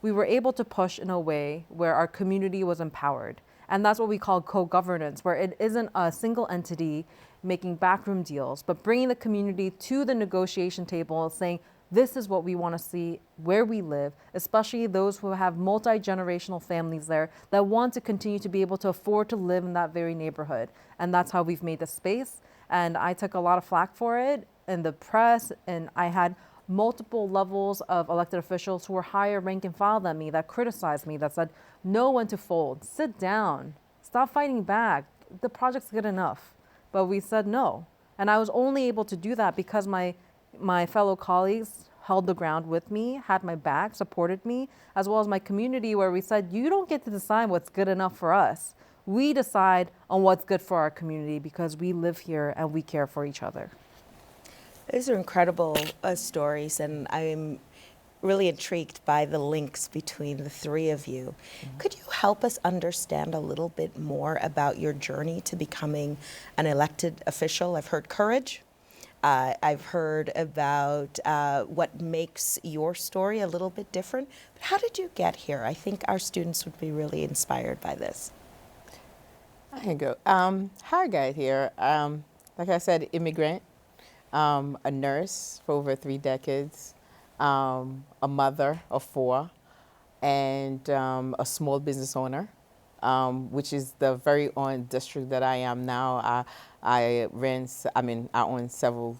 in a way where our community was empowered. And that's what we call co-governance, where it isn't a single entity making backroom deals, but bringing the community to the negotiation table and saying, this is what we want to see where we live, especially those who have multi-generational families there that want to continue to be able to afford to live in that very neighborhood. And that's how we've made the space. And I took a lot of flack for it in the press, and I had multiple levels of elected officials who were higher rank and file than me that criticized me, that said, know when to fold, sit down, stop fighting back, the project's good enough. But we said no. And I was only able to do that because my fellow colleagues held the ground with me, had my back, supported me, as well as my community, where we said, you don't get to decide what's good enough for us. We decide on what's good for our community because we live here and we care for each other. Those are incredible stories, and I'm really intrigued by the links between the 3 of you. Could you help us understand a little bit more about your journey to becoming an elected official? I've heard courage. I've heard about what makes your story a little bit different. But how did you get here? I think our students would be really inspired by this. I can go. How I got here, like I said, immigrant. a nurse for over 3 decades, a mother of 4, and a small business owner, which is the very own district that I am now. I own several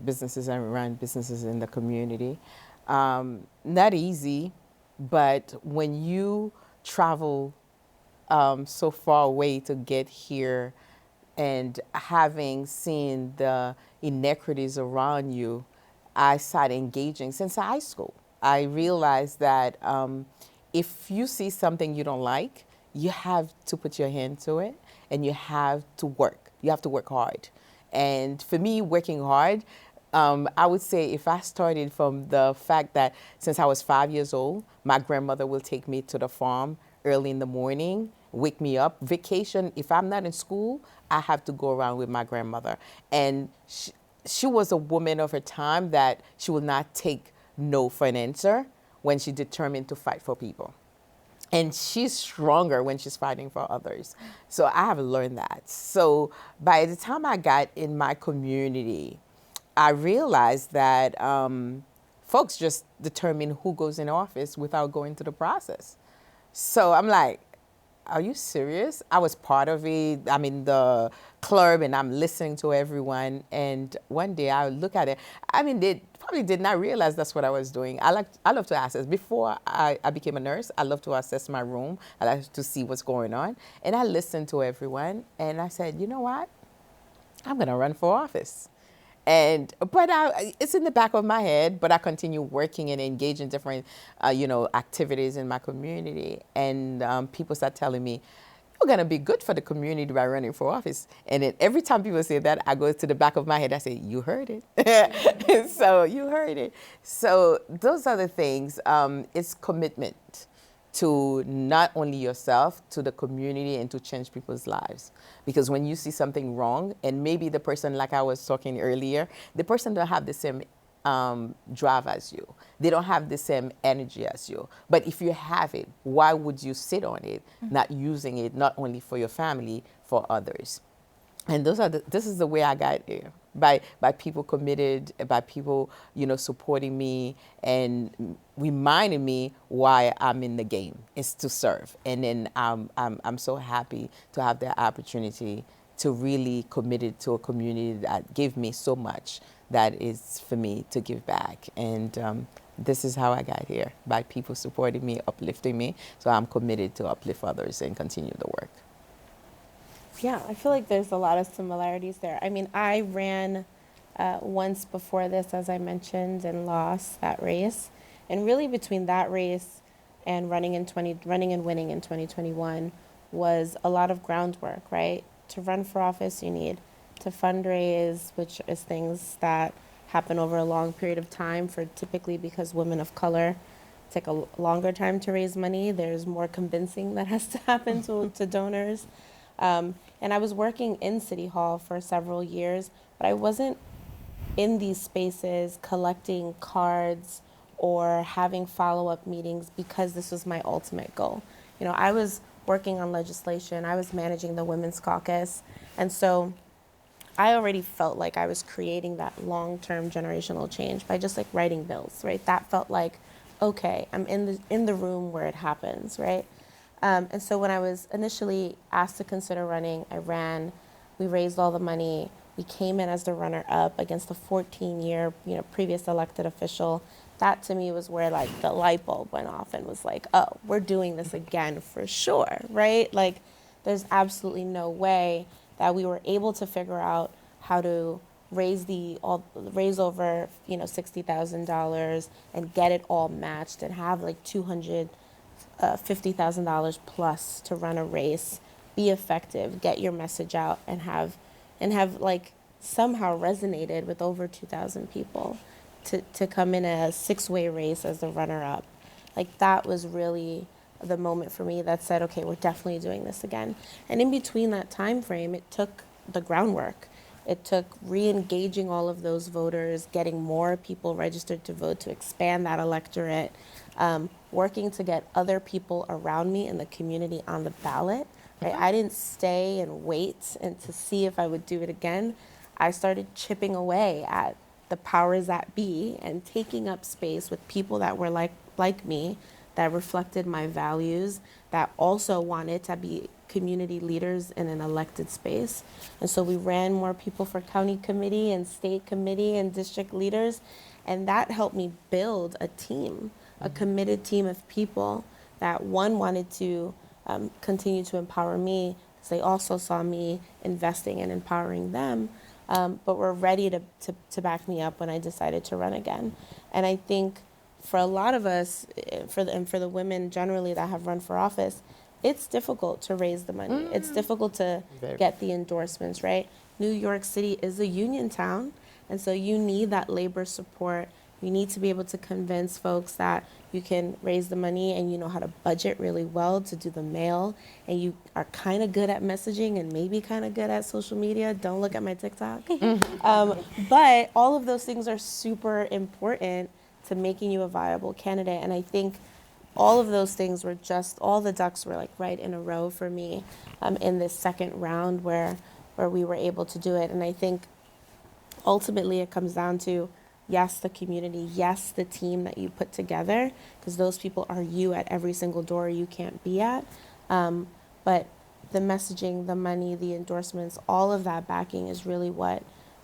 businesses and run businesses in the community. Not easy, but when you travel so far away to get here, and having seen the inequities around you, I started engaging since high school. I realized that if you see something you don't like, you have to put your hand to it, and you have to work. You have to work hard. And for me, working hard, I would say if I started from the fact that since I was 5 years old, my grandmother will take me to the farm early in the morning, wake me up. Vacation, if I'm not in school, I have to go around with my grandmother. And she was a woman of her time that she will not take no for an answer when she determined to fight for people. And she's stronger when she's fighting for others. So I have learned that. So by the time I got in my community, I realized that folks just determine who goes in office without going through the process. So I'm like, are you serious? I was part of it. I'm in the club and I'm listening to everyone. And one day I look at it. I mean, they probably did not realize that's what I was doing. I love to assess. Before I became a nurse, I love to assess my room. I like to see what's going on. And I listened to everyone. And I said, you know what? I'm going to run for office. But it's in the back of my head, but I continue working and engaging in different, activities in my community. And people start telling me, you're going to be good for the community by running for office. And then every time people say that, I go to the back of my head, I say, you heard it. So you heard it. So those are the things. It's commitment to not only yourself, to the community, and to change people's lives. Because when you see something wrong, and maybe the person, like I was talking earlier, the person don't have the same drive as you. They don't have the same energy as you. But if you have it, why would you sit on it, not using it, not only for your family, for others? And this is the way I got here. By people committed, by people, supporting me and reminding me why I'm in the game is to serve. And then I'm so happy to have the opportunity to really committed to a community that gave me so much that is for me to give back. And this is how I got here, by people supporting me, uplifting me. So I'm committed to uplift others and continue the work. Yeah, I feel like there's a lot of similarities there. I mean, I ran once before this, as I mentioned, and lost that race. And really between that race and running and winning in 2021 was a lot of groundwork, right? To run for office, you need to fundraise, which is things that happen over a long period of time for typically because women of color take a longer time to raise money. There's more convincing that has to happen to donors. And I was working in City Hall for several years, but I wasn't in these spaces collecting cards or having follow-up meetings because this was my ultimate goal. I was working on legislation. I was managing the Women's Caucus. And so I already felt like I was creating that long-term generational change by just like writing bills, right? That felt like, okay, I'm in the room where it happens, right? And so when I was initially asked to consider running, I ran. We raised all the money. We came in as the runner-up against a 14-year, previous elected official. That to me was where like the light bulb went off and was like, oh, we're doing this again for sure, right? Like, there's absolutely no way that we were able to figure out how to raise over $60,000 and get it all matched and have like $250,000 plus to run a race, be effective, get your message out, and have like somehow resonated with over 2,000 people to come in a 6-way race as the runner-up. Like, that was really the moment for me that said, okay, we're definitely doing this again. And in between that time frame, it took the groundwork. It took re-engaging all of those voters, getting more people registered to vote, to expand that electorate, working to get other people around me in the community on the ballot. Right? I didn't stay and wait and to see if I would do it again. I started chipping away at the powers that be and taking up space with people that were like me, that reflected my values, that also wanted to be community leaders in an elected space. And so we ran more people for county committee and state committee and district leaders. And that helped me build a team, a committed team of people that one wanted to continue to empower me, because they also saw me investing and empowering them, but were ready to back me up when I decided to run again. And I think for a lot of us, for the women generally that have run for office, it's difficult to raise the money. It's difficult to get the endorsements, right? New York City is a union town, and so you need that labor support. You need to be able to convince folks that you can raise the money and you know how to budget really well to do the mail, and you are kind of good at messaging and maybe kind of good at social media. Don't look at my TikTok. But all of those things are super important to making you a viable candidate. And I think all of those things were just, all the ducks were like right in a row for me in this second round where we were able to do it. And I think ultimately it comes down to, yes, the community, yes, the team that you put together, because those people are you at every single door you can't be at. But the messaging, the money, the endorsements, all of that backing is really what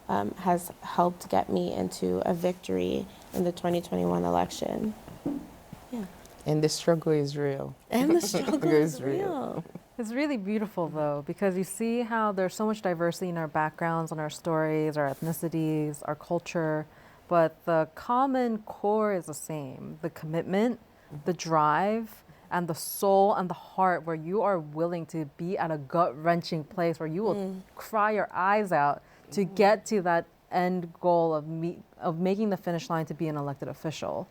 has helped get me into a victory in the 2021 election. Yeah. And the struggle is real. And the struggle is real. It's really beautiful though, because you see how there's so much diversity in our backgrounds, in our stories, our ethnicities, our culture, but the common core is the same. The commitment, the drive, and the soul and the heart, where you are willing to be at a gut-wrenching place where you will cry your eyes out to get to that end goal of making the finish line to be an elected official.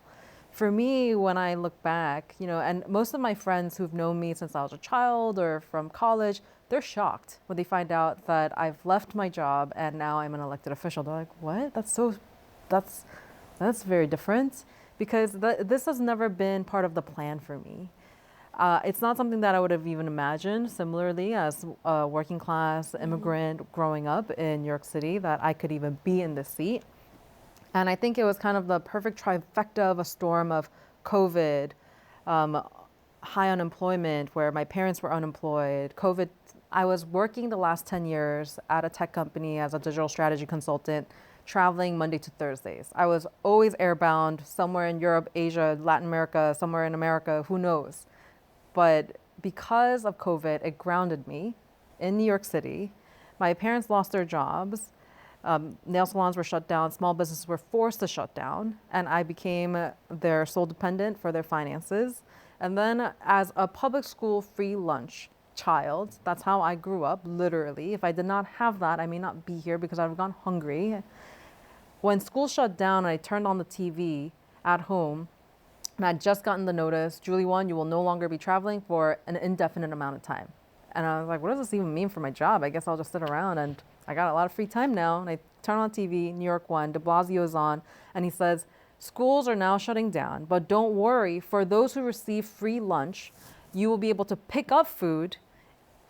For me, when I look back, and most of my friends who've known me since I was a child or from college, they're shocked when they find out that I've left my job and now I'm an elected official. They're like, what? That's very different, because this has never been part of the plan for me. It's not something that I would have even imagined, similarly, as a working class immigrant growing up in New York City, that I could even be in this seat. And I think it was kind of the perfect trifecta of a storm of COVID, high unemployment, where my parents were unemployed, COVID. I was working the last 10 years at a tech company as a digital strategy consultant, traveling Monday to Thursdays. I was always airbound, somewhere in Europe, Asia, Latin America, somewhere in America, who knows. But because of COVID, it grounded me in New York City. My parents lost their jobs. Nail salons were shut down. Small businesses were forced to shut down. And I became their sole dependent for their finances. And then as a public school free lunch child, that's how I grew up, literally. If I did not have that, I may not be here because I would have gone hungry. When school shut down and I turned on the TV at home, and I'd just gotten the notice, Julie Wan, you will no longer be traveling for an indefinite amount of time. And I was like, what does this even mean for my job? I guess I'll just sit around, and I got a lot of free time now. And I turn on TV, New York 1, de Blasio is on, and he says, schools are now shutting down, but don't worry, for those who receive free lunch, you will be able to pick up food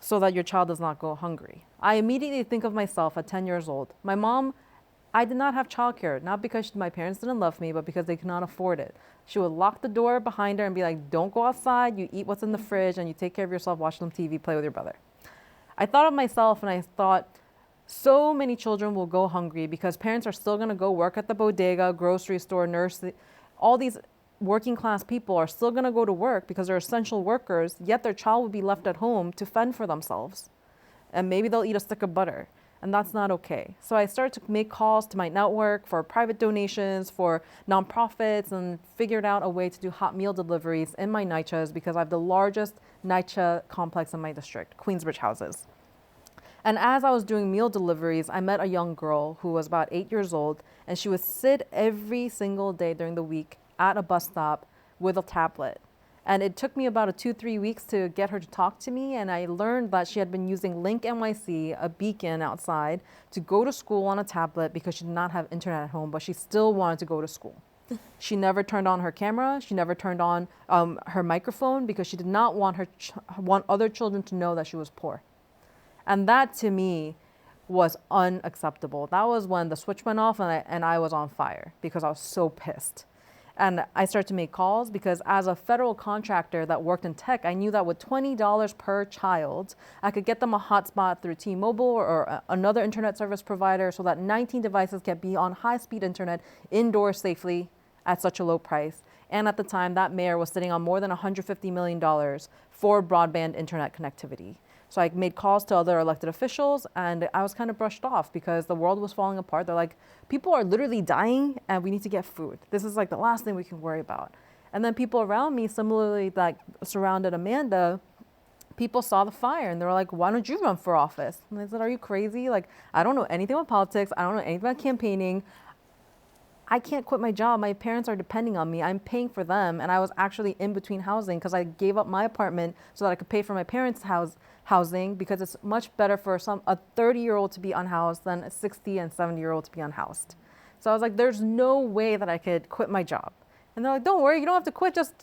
so that your child does not go hungry. I immediately think of myself at 10 years old. My mom, I did not have childcare, not because my parents didn't love me, but because they could not afford it. She would lock the door behind her and be like, don't go outside, you eat what's in the fridge, and you take care of yourself, watch some TV, play with your brother. I thought of myself and I thought, so many children will go hungry because parents are still gonna go work at the bodega, grocery store, nurse. All these working class people are still gonna go to work because they're essential workers, yet their child will be left at home to fend for themselves. And maybe they'll eat a stick of butter. And that's not okay. So I started to make calls to my network for private donations, for nonprofits, and figured out a way to do hot meal deliveries in my NYCHAs because I have the largest NYCHA complex in my district, Queensbridge Houses. And as I was doing meal deliveries, I met a young girl who was about 8 years old, and she would sit every single day during the week at a bus stop with a tablet. And it took me about 2-3 weeks to get her to talk to me. And I learned that she had been using Link NYC, a beacon outside, to go to school on a tablet because she did not have internet at home, but she still wanted to go to school. She never turned on her camera. She never turned on her microphone because she did not want want other children to know that she was poor. And that to me was unacceptable. That was when the switch went off and I was on fire because I was so pissed. And I started to make calls because as a federal contractor that worked in tech, I knew that with $20 per child, I could get them a hotspot through T-Mobile or another internet service provider so that 19 devices can be on high-speed internet indoors safely at such a low price. And at the time, that mayor was sitting on more than $150 million for broadband internet connectivity. So I made calls to other elected officials and I was kind of brushed off because the world was falling apart. They're like, people are literally dying and we need to get food. This is like the last thing we can worry about. And then people around me similarly that surrounded Amanda, people saw the fire and they were like, why don't you run for office? And I said, are you crazy? Like, I don't know anything about politics. I don't know anything about campaigning. I can't quit my job. My parents are depending on me. I'm paying for them. And I was actually in between housing because I gave up my apartment so that I could pay for my parents' housing because it's much better for a 30-year-old to be unhoused than a 60 and 70-year-old to be unhoused. So I was like, there's no way that I could quit my job. And they're like, don't worry, you don't have to quit. Just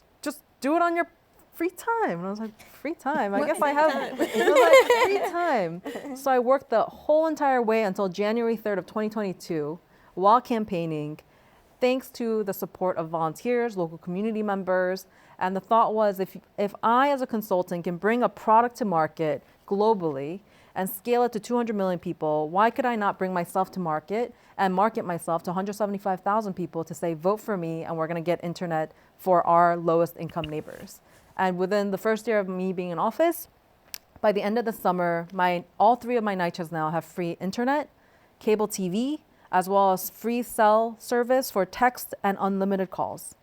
do it on your free time. And I was like, free time? I guess I have free time. So I worked the whole entire way until January 3rd of 2022 while campaigning, thanks to the support of volunteers, local community members. And the thought was, if I as a consultant can bring a product to market globally and scale it to 200 million people, why could I not bring myself to market and market myself to 175,000 people to say, vote for me and we're gonna get internet for our lowest income neighbors. And within the first year of me being in office, by the end of the summer, all 3 of my NYCHAs now have free internet, cable TV, as well as free cell service for text and unlimited calls.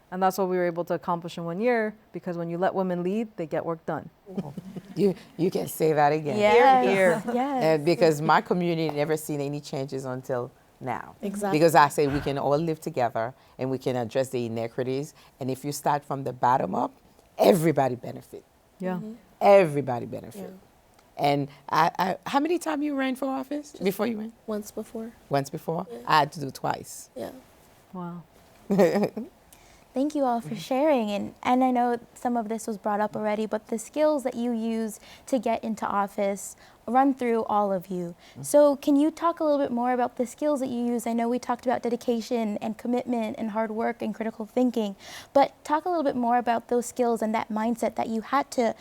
And that's what we were able to accomplish in 1 year because when you let women lead, they get work done. You can say that again. Yes. Yes. Because my community never seen any changes until now. Exactly. Because I say we can all live together and we can address the inequities. And if you start from the bottom up, everybody benefit. Yeah. Everybody benefit. And how many times you ran for office before you went? Once before. Once before? Yeah. I had to do twice. Yeah. Wow. Thank you all for sharing. And I know some of this was brought up already, but the skills that you use to get into office run through all of you. So can you talk a little bit more about the skills that you use? I know we talked about dedication and commitment and hard work and critical thinking, but talk a little bit more about those skills and that mindset that you had to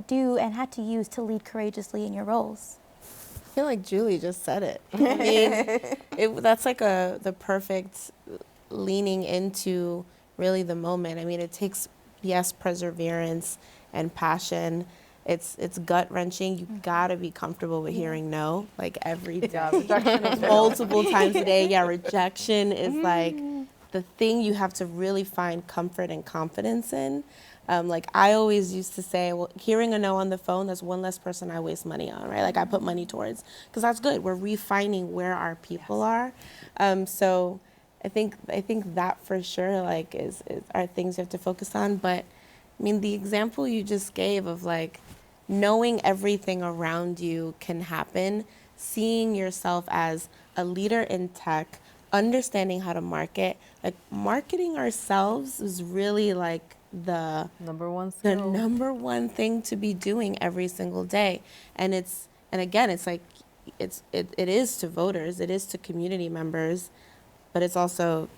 do and had to use to lead courageously in your roles. I feel like Julie just said it. I mean, that's like the perfect leaning into really the moment. I mean, it takes, yes, perseverance and passion. It's gut wrenching. You gotta be comfortable with hearing no, like every day, multiple times a day. Yeah, rejection is like the thing you have to really find comfort and confidence in. Like I always used to say, well, hearing a no on the phone, that's one less person I waste money on, right? Like I put money towards, because that's good. We're refining where our people are. So I think that for sure, like, are things you have to focus on. But I mean, the example you just gave of like knowing everything around you can happen, seeing yourself as a leader in tech, understanding how to market, like marketing ourselves is really like the number one thing to be doing every single day. And again, it's like it is to voters, it is to community members, but it's also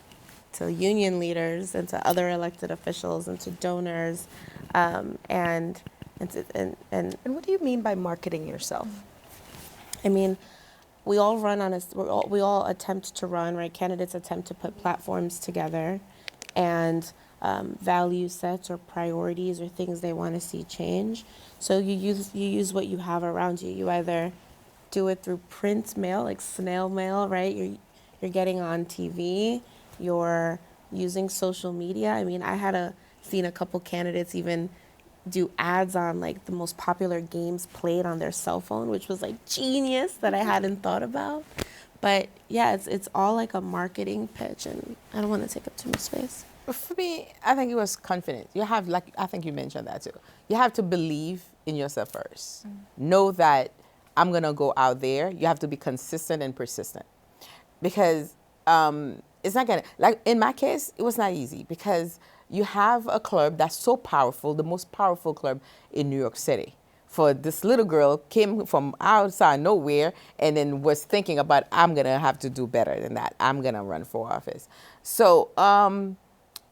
to union leaders and to other elected officials and to donors, and what do you mean by marketing yourself? I mean, we all attempt to run, right? Candidates attempt to put platforms together and value sets or priorities or things they want to see change. So you use what you have around you. You either do it through print mail, like snail mail, right? You're getting on TV, you're using social media. I mean, I seen a couple candidates even do ads on like the most popular games played on their cell phone, which was like genius that I hadn't thought about. But yeah, it's all like a marketing pitch, and I don't want to take up too much space. For me, I think it was confidence. You have, like, I think you mentioned that too. You have to believe in yourself first. Know that I'm gonna go out there. You have to be consistent and persistent. Because it's not gonna, like in my case, it was not easy because you have a club that's so powerful, the most powerful club in New York City, for this little girl came from outside nowhere and then was thinking about, I'm going to have to do better than that. I'm going to run for office. So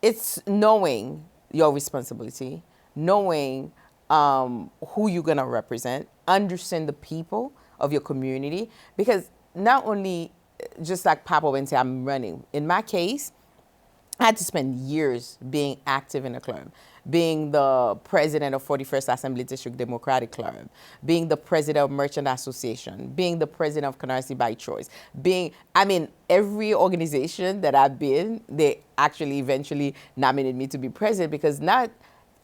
it's knowing your responsibility, knowing who you're going to represent, understand the people of your community, because not only just like Papa went say, I'm running. In my case, I had to spend years being active in the club, being the president of 41st Assembly District Democratic Club, being the president of Merchant Association, being the president of Canarsie by Choice, every organization that I've been, they actually eventually nominated me to be president, because not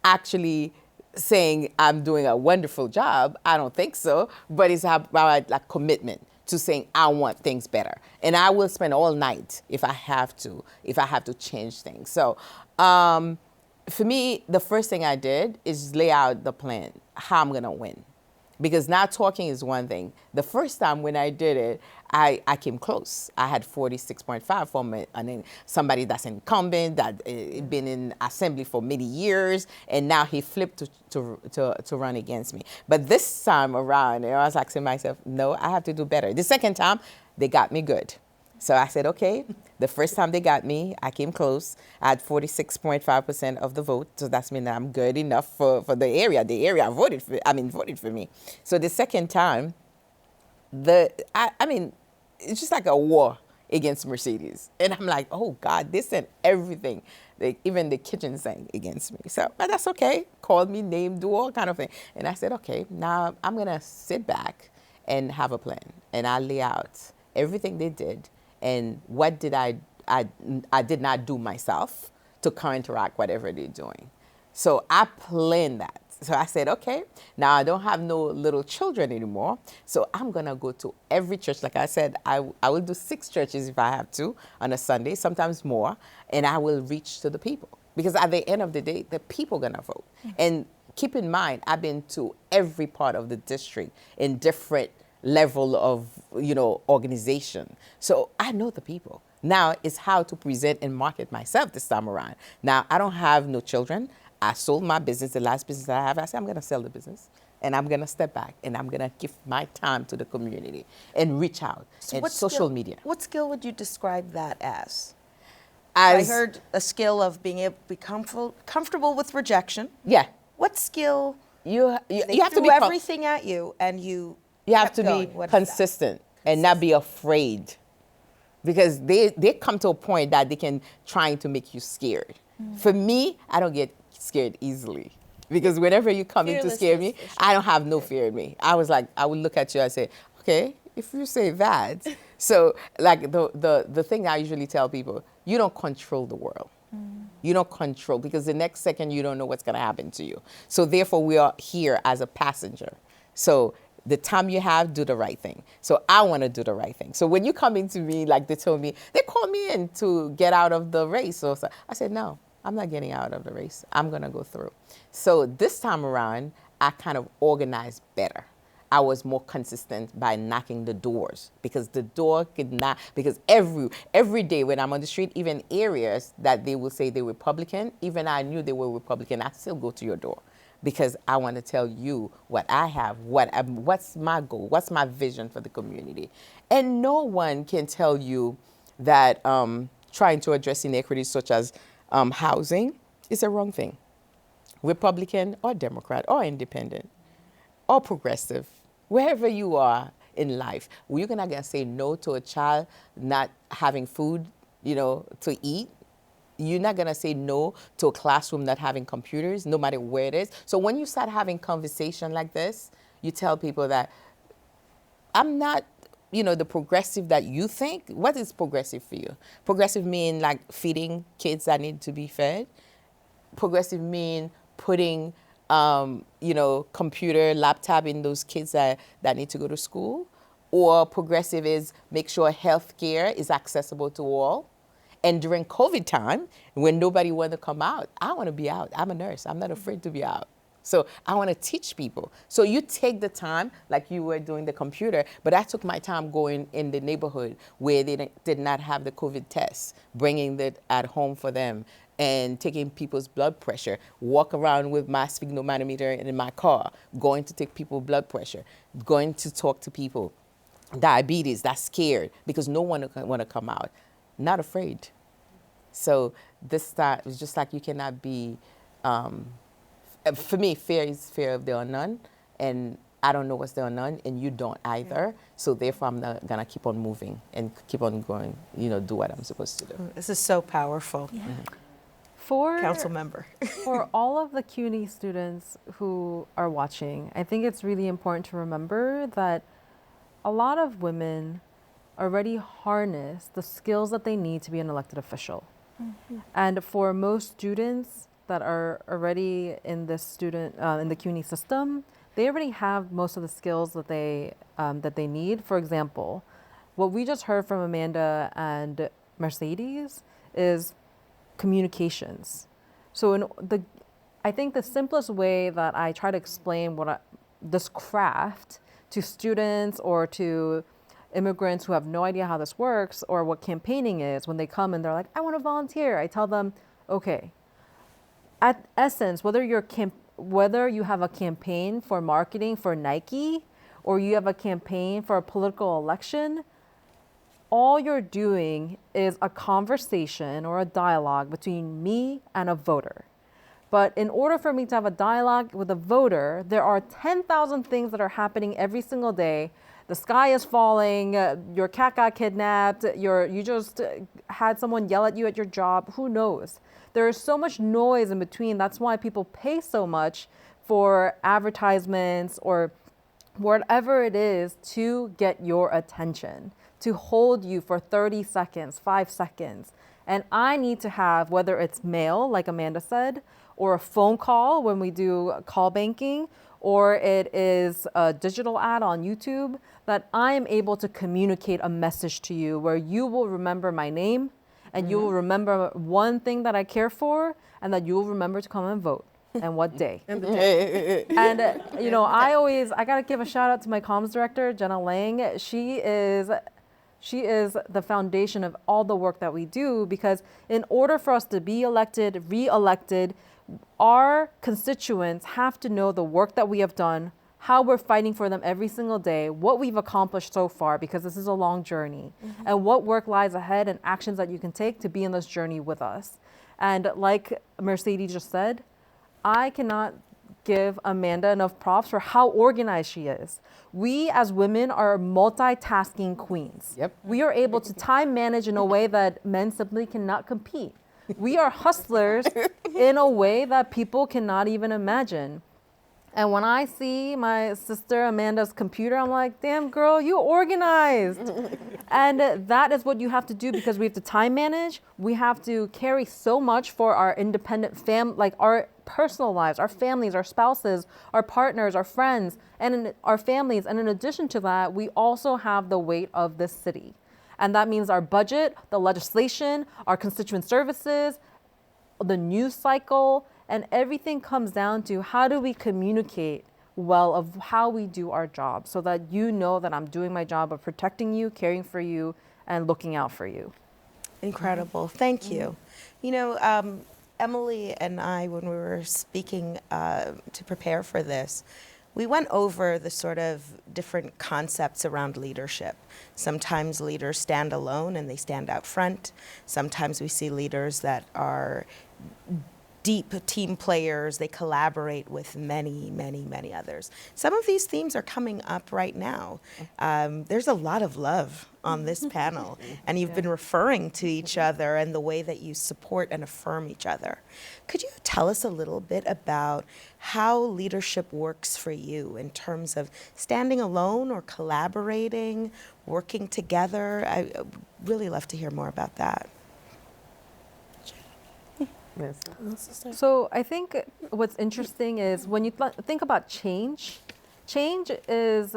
actually saying I'm doing a wonderful job, I don't think so, but it's about like commitment to saying I want things better. And I will spend all night if I have to change things. So for me, the first thing I did is lay out the plan, how I'm gonna win. Because now talking is one thing. The first time when I did it, I came close. I had 46.5 from somebody that's incumbent, that been in assembly for many years, and now he flipped to run against me. But this time around, I was asking myself, no, I have to do better. The second time, they got me good. So I said, okay, the first time they got me, I came close. I had 46.5% of the vote, so that's mean that I'm good enough for the area. The area voted for me. So the second time, it's just like a war against Mercedes. And I'm like, oh God, they sent everything. Even the kitchen sang against me. So, but that's okay. Called me name, do all kind of thing. And I said, okay, now I'm gonna sit back and have a plan. And I lay out everything they did and what did I did not do myself to counteract whatever they're doing. So I planned that. So I said, okay, now I don't have no little children anymore. So I'm going to go to every church. Like I said, I will do 6 churches if I have to on a Sunday, sometimes more. And I will reach to the people. Because at the end of the day, the people are going to vote. Mm-hmm. And keep in mind, I've been to every part of the district in different level of, organization. So I know the people. Now it's how to present and market myself this time around. Now I don't have no children. I sold my business, the last business that I have. I said, I'm going to sell the business and I'm going to step back and I'm going to give my time to the community and reach out and social media. What skill would you describe that as? I heard a skill of being able to be comfortable with rejection. Yeah. What skill? You have to be everything at you and you have to be consistent and not be afraid, because they come to a point that they can trying to make you scared. Mm. For me, I don't get scared easily, because whenever you come in to scare me, I don't have no fear in me. I was like, I would look at you and say, okay, if you say that. So like the thing I usually tell people, you don't control the world. Mm. You don't control, because the next second you don't know what's going to happen to you. So therefore we are here as a passenger. So the time you have, do the right thing. So I want to do the right thing. So when you come into me, like they called me in to get out of the race. So I said, no, I'm not getting out of the race. I'm going to go through. So this time around, I kind of organized better. I was more consistent by knocking the doors, because the door could not, because every day when I'm on the street, even areas that they will say they're Republican, even I knew they were Republican, I still go to your door, because I want to tell you what I have, what's my goal, what's my vision for the community. And no one can tell you that trying to address inequities such as housing is a wrong thing. Republican or Democrat or independent or progressive, wherever you are in life, you're not going to say no to a child not having food, to eat. You're not going to say no to a classroom not having computers, no matter where it is. So when you start having conversation like this, you tell people that I'm not, the progressive that you think. What is progressive for you? Progressive mean like feeding kids that need to be fed. Progressive mean putting, computer, laptop in those kids that need to go to school. Or progressive is make sure healthcare is accessible to all. And during COVID time, when nobody wanted to come out, I want to be out. I'm a nurse. I'm not afraid to be out. So I want to teach people. So you take the time, like you were doing the computer, but I took my time going in the neighborhood where they did not have the COVID tests, bringing it at home for them, and taking people's blood pressure, walk around with my sphygmomanometer in my car, going to take people's blood pressure, going to talk to people. Diabetes, that's scared because no one want to come out, not afraid. So this time, it's just like you cannot be, for me, fear is fear of the unknown, and I don't know what's the unknown, and you don't either. So therefore, I'm not gonna keep on moving and keep on going, do what I'm supposed to do. This is so powerful. Yeah. Council member. For all of the CUNY students who are watching, I think it's really important to remember that a lot of women already harness the skills that they need to be an elected official. And for most students that are already in this in the CUNY system, they already have most of the skills that they need. For example, what we just heard from Amanda and Mercedes is communications. So I think the simplest way that I try to explain this craft to students or to immigrants who have no idea how this works or what campaigning is, when they come and they're like, I want to volunteer, I tell them, okay, at essence, whether you have a campaign for marketing for Nike or you have a campaign for a political election, all you're doing is a conversation or a dialogue between me and a voter. But in order for me to have a dialogue with a voter, there are 10,000 things that are happening every single day. The sky is falling, your cat got kidnapped, you just had someone yell at you at your job, who knows? There is so much noise in between. That's why people pay so much for advertisements or whatever it is to get your attention, to hold you for 30 seconds, 5 seconds. And I need to have, whether it's mail, like Amanda said, or a phone call when we do call banking, or it is a digital ad on YouTube, that I am able to communicate a message to you where you will remember my name and you will remember one thing that I care for and that you will remember to come and vote and what day. And I gotta give a shout out to my comms director, Jenna Lang. She is the foundation of all the work that we do, because in order for us to be elected, re-elected, our constituents have to know the work that we have done, how we're fighting for them every single day, what we've accomplished so far, because this is a long journey, and what work lies ahead and actions that you can take to be in this journey with us. And like Mercedes just said, I cannot give Amanda enough props for how organized she is. We as women are multitasking queens. Yep. We are able to time manage in a way that men simply cannot compete. We are hustlers in a way that people cannot even imagine. And when I see my sister Amanda's computer, I'm like, damn girl, you organized. And that is what you have to do, because we have to time manage. We have to carry so much for our independent like our personal lives, our families, our spouses, our partners, our friends, and our families. And in addition to that, we also have the weight of this city. And that means our budget, the legislation, our constituent services, the news cycle, and everything comes down to how do we communicate well of how we do our job, so that you know that I'm doing my job of protecting you, caring for you, and looking out for you. Incredible. Thank you. You know, Emily and I, when we were speaking to prepare for this, we went over the sort of different concepts around leadership. Sometimes leaders stand alone and they stand out front. Sometimes we see leaders that are deep team players. They collaborate with many, many, many others. Some of these themes are coming up right now. There's a lot of love on this panel, and you've been referring to each other and the way that you support and affirm each other. Could you tell us a little bit about how leadership works for you in terms of standing alone or collaborating, working together? I really love to hear more about that. Yes. So I think what's interesting is when you think about change, change is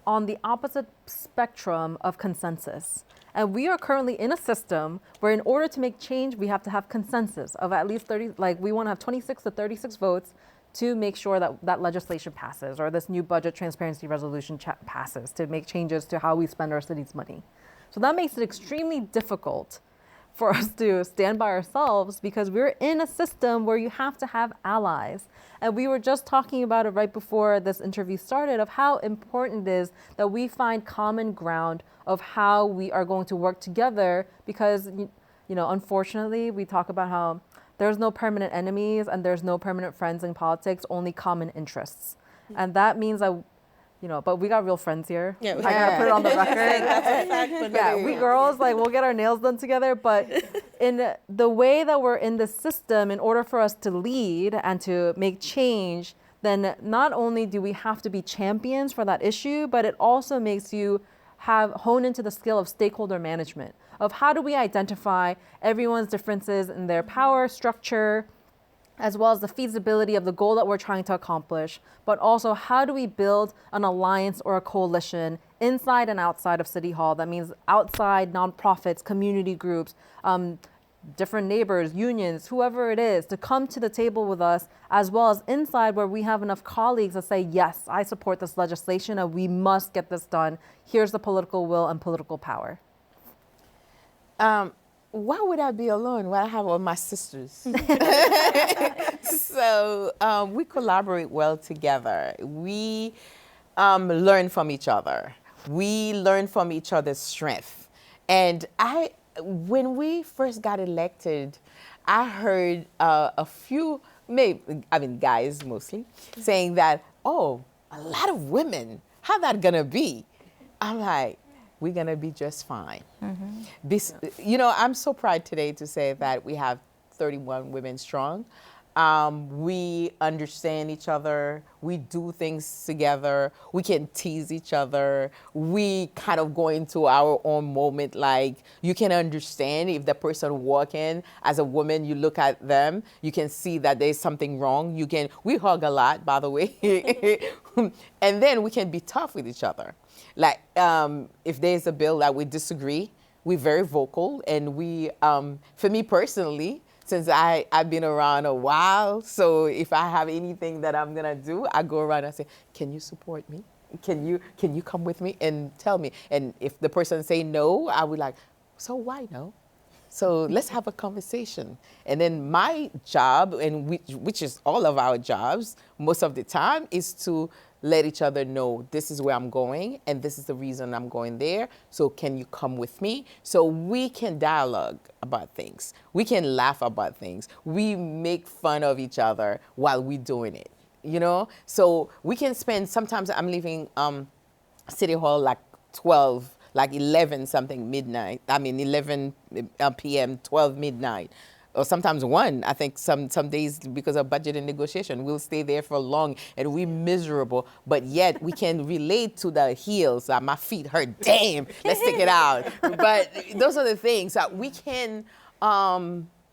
on the opposite spectrum of consensus. And we are currently in a system where in order to make change, we have to have consensus of at least 30, like we want to have 26 to 36 votes to make sure that that legislation passes or this new budget transparency resolution passes to make changes to how we spend our city's money. So that makes it extremely difficult for us to stand by ourselves because we're in a system where you have to have allies. And we were just talking about it right before this interview started of how important it is that we find common ground of how we are going to work together because, unfortunately, we talk about how there's no permanent enemies and there's no permanent friends in politics, only common interests. And that means that but we got real friends here. Yeah, I gotta put it on the record. That's a fact, but Yeah, we girls, we'll get our nails done together. But in the way that we're in the system, in order for us to lead and to make change, then not only do we have to be champions for that issue, but it also makes you hone into the skill of stakeholder management, of how do we identify everyone's differences in their power structure, as well as the feasibility of the goal that we're trying to accomplish, but also how do we build an alliance or a coalition inside and outside of City Hall. That means outside nonprofits, community groups, different neighbors, unions, whoever it is, to come to the table with us, as well as inside where we have enough colleagues to say, yes, I support this legislation and we must get this done. Here's the political will and political power. Why would I be alone when I have all my sisters? So we collaborate well together. We learn from each other. We learn from each other's strength. And when we first got elected, I heard a few, guys mostly, saying that, oh, a lot of women, how that gonna be? I'm like, we're gonna be just fine. I'm so proud today to say that we have 31 women strong. We understand each other. We do things together. We can tease each other. We kind of go into our own moment. Like, you can understand if the person walking as a woman, you look at them, you can see that there's something wrong. We hug a lot, by the way. And then we can be tough with each other. Like, if there's a bill that we disagree, we're very vocal. And for me personally, since I've been around a while, so if I have anything that I'm gonna do, I go around and say, can you support me? Can you come with me and tell me? And if the person say no, I would like, so why no? So let's have a conversation. And then my job, and which is all of our jobs, most of the time, is to let each other know this is where I'm going and this is the reason I'm going there. So can you come with me? So we can dialogue about things. We can laugh about things. We make fun of each other while we're doing it, So we can spend, sometimes I'm leaving City Hall like 11 something midnight. 11 p.m., 12 midnight. Or sometimes 1. I think some days because of budget and negotiation, we'll stay there for long and we're miserable, but yet we can relate to the heels. My feet hurt, damn, let's take it out. But those are the things that we can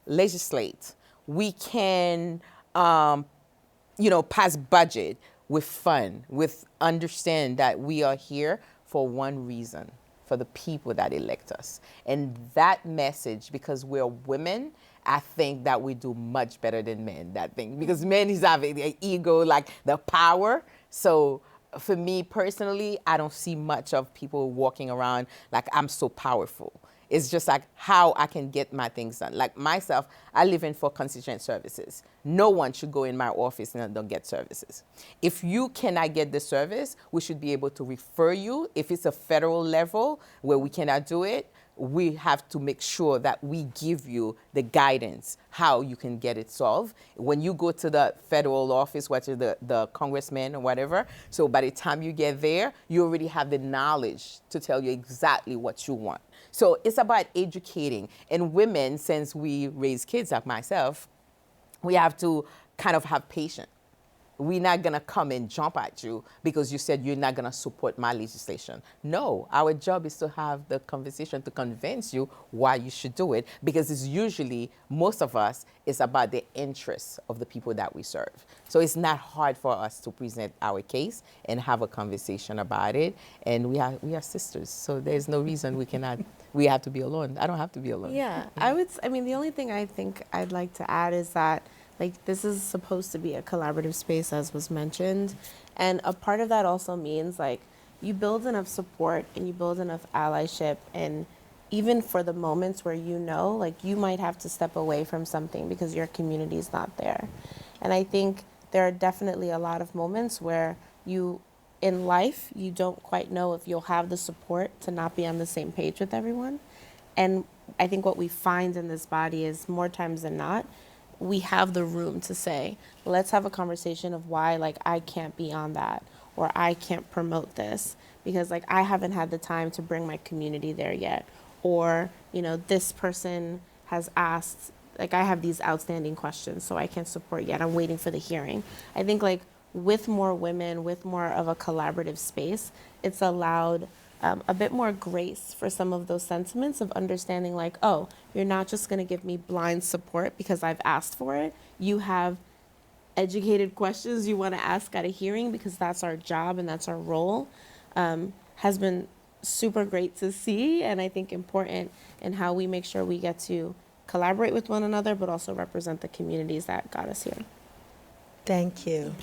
legislate. We can, pass budget with fun, with understand that we are here for one reason, for the people that elect us. And that message, because we're women, I think that we do much better than men, that thing. Because men is having an ego, like the power. So for me personally, I don't see much of people walking around like I'm so powerful. It's just like how I can get my things done. Like myself, I live in for constituent services. No one should go in my office and don't get services. If you cannot get the service, we should be able to refer you. If it's a federal level where we cannot do it, we have to make sure that we give you the guidance how you can get it solved. When you go to the federal office, which is the congressman or whatever, so by the time you get there, you already have the knowledge to tell you exactly what you want. So it's about educating. And women, since we raise kids like myself, we have to kind of have patience. We're not going to come and jump at you because you said you're not going to support my legislation. No, our job is to have the conversation to convince you why you should do it, because it's usually, most of us, it's about the interests of the people that we serve. So it's not hard for us to present our case and have a conversation about it. And we are sisters, so there's no reason we have to be alone. I don't have to be alone. Yeah, the only thing I think I'd like to add is that Like, this is supposed to be a collaborative space, as was mentioned. And a part of that also means, like, you build enough support and you build enough allyship. And even for the moments where you know, like, you might have to step away from something because your community is not there. And I think there are definitely a lot of moments where you, in life, you don't quite know if you'll have the support to not be on the same page with everyone. And I think what we find in this body is more times than not, we have the room to say, let's have a conversation of why, like, I can't be on that, or I can't promote this because, like, I haven't had the time to bring my community there yet. Or, you know, this person has asked, like, I have these outstanding questions, so I can't support yet. I'm waiting for the hearing. I think, like, with more women, with more of a collaborative space, it's allowed a bit more grace for some of those sentiments of understanding, like, oh, you're not just going to give me blind support because I've asked for it. You have educated questions you want to ask at a hearing because that's our job and that's our role, has been super great to see, and I think important in how we make sure we get to collaborate with one another, but also represent the communities that got us here. Thank you.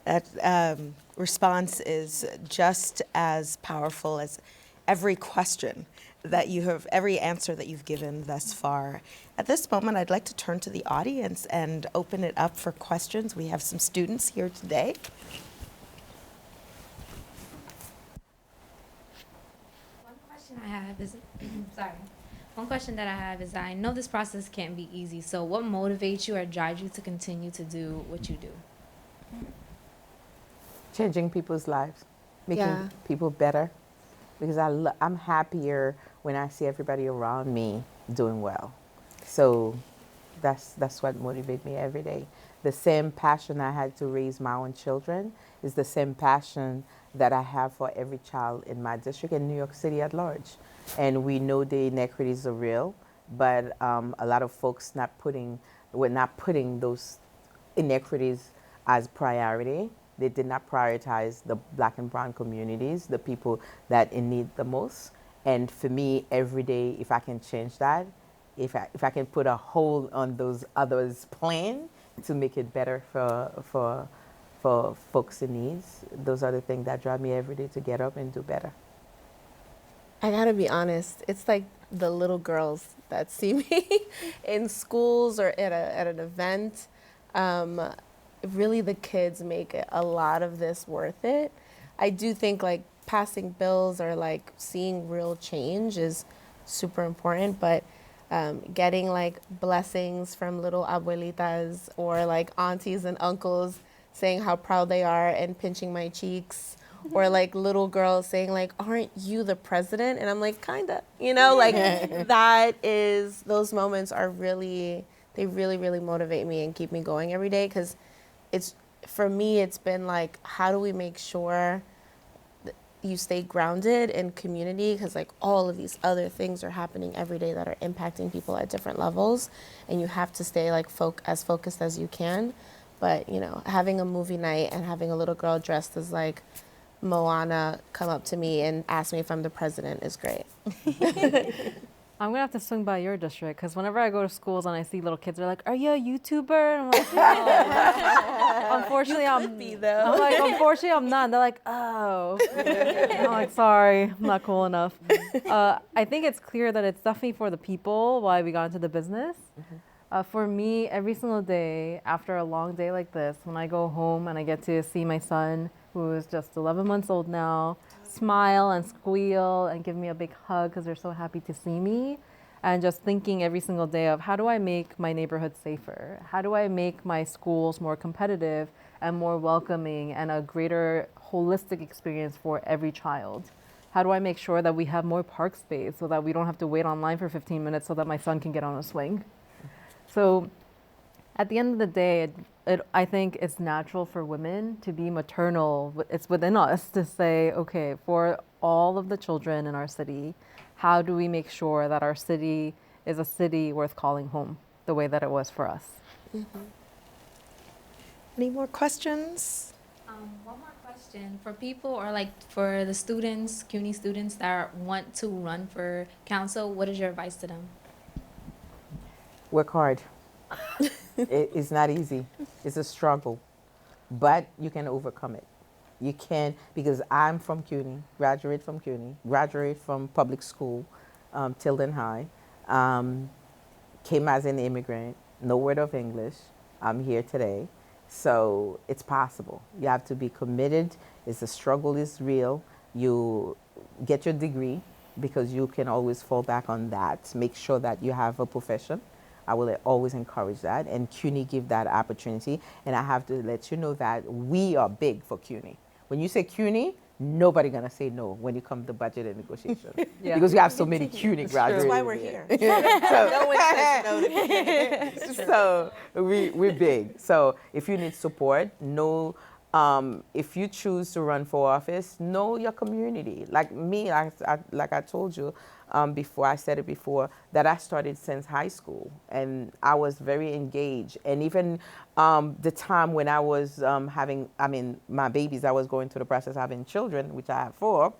That response is just as powerful as every question that you have, every answer that you've given thus far. At this moment, I'd like to turn to the audience and open it up for questions. We have some students here today. One question I have is, sorry. One question that I have is, I know this process can't be easy, so what motivates you or drives you to continue to do what you do? Changing people's lives, making people better, because I'm happier when I see everybody around me doing well. So that's what motivates me every day. The same passion I had to raise my own children is the same passion that I have for every child in my district in New York City at large. And we know the inequities are real, but a lot of folks we're not putting those inequities as priority. They did not prioritize the Black and brown communities, the people that in need the most. And for me, every day, if I can change that, if I can put a hold on those others' plan to make it better for folks in needs, those are the things that drive me every day to get up and do better. I gotta be honest, it's like the little girls that see me in schools or at an event. Really, the kids make a lot of this worth it. I do think, like, passing bills or, like, seeing real change is super important, but getting, like, blessings from little abuelitas or, like, aunties and uncles saying how proud they are and pinching my cheeks, or, like, little girls saying, like, aren't you the president? And I'm like, kinda, you know, like, those moments are really, they really, really motivate me and keep me going every day, because for me, it's been like, how do we make sure that you stay grounded in community? Because, like, all of these other things are happening every day that are impacting people at different levels, and you have to stay, like, as focused as you can. But, you know, having a movie night and having a little girl dressed as, like, Moana come up to me and ask me if I'm the president is great. I'm gonna have to swing by your district, because whenever I go to schools and I see little kids, they're like, "Are you a YouTuber?" And I'm like, "No." Unfortunately, unfortunately, I'm not. And they're like, "Oh." I'm like, "Sorry, I'm not cool enough." I think it's clear that it's definitely for the people why we got into the business. For me, every single day after a long day like this, when I go home and I get to see my son, who is just 11 months old now, smile and squeal and give me a big hug because they're so happy to see me, and just thinking every single day of, how do I make my neighborhood safer? How do I make my schools more competitive and more welcoming and a greater holistic experience for every child? How do I make sure that we have more park space so that we don't have to wait online for 15 minutes so that my son can get on a swing? So at the end of the day, I think it's natural for women to be maternal. It's within us to say, okay, for all of the children in our city, how do we make sure that our city is a city worth calling home the way that it was for us? Mm-hmm. Any more questions? One more question. For people, or like for the students, CUNY students that want to run for council, what is your advice to them? Work hard. It's not easy. It's a struggle, but you can overcome it. You can, because I'm from CUNY, graduate from public school, Tilden High, came as an immigrant, no word of English. I'm here today. So it's possible. You have to be committed. It's the struggle is real. You get your degree because you can always fall back on that. Make sure that you have a profession. I will always encourage that. And CUNY give that opportunity. And I have to let you know that we are big for CUNY. When you say CUNY, nobody gonna say no when you come to budget and negotiation. Because we have so many CUNY graduates. That's why we're here. So, No one says no to me. so we're big. So if you need support, know, if you choose to run for office, know your community. Like me, like I told you before, I said it before, that I started since high school. And I was very engaged. And even the time when I was my babies, I was going through the process of having children, which I have 4.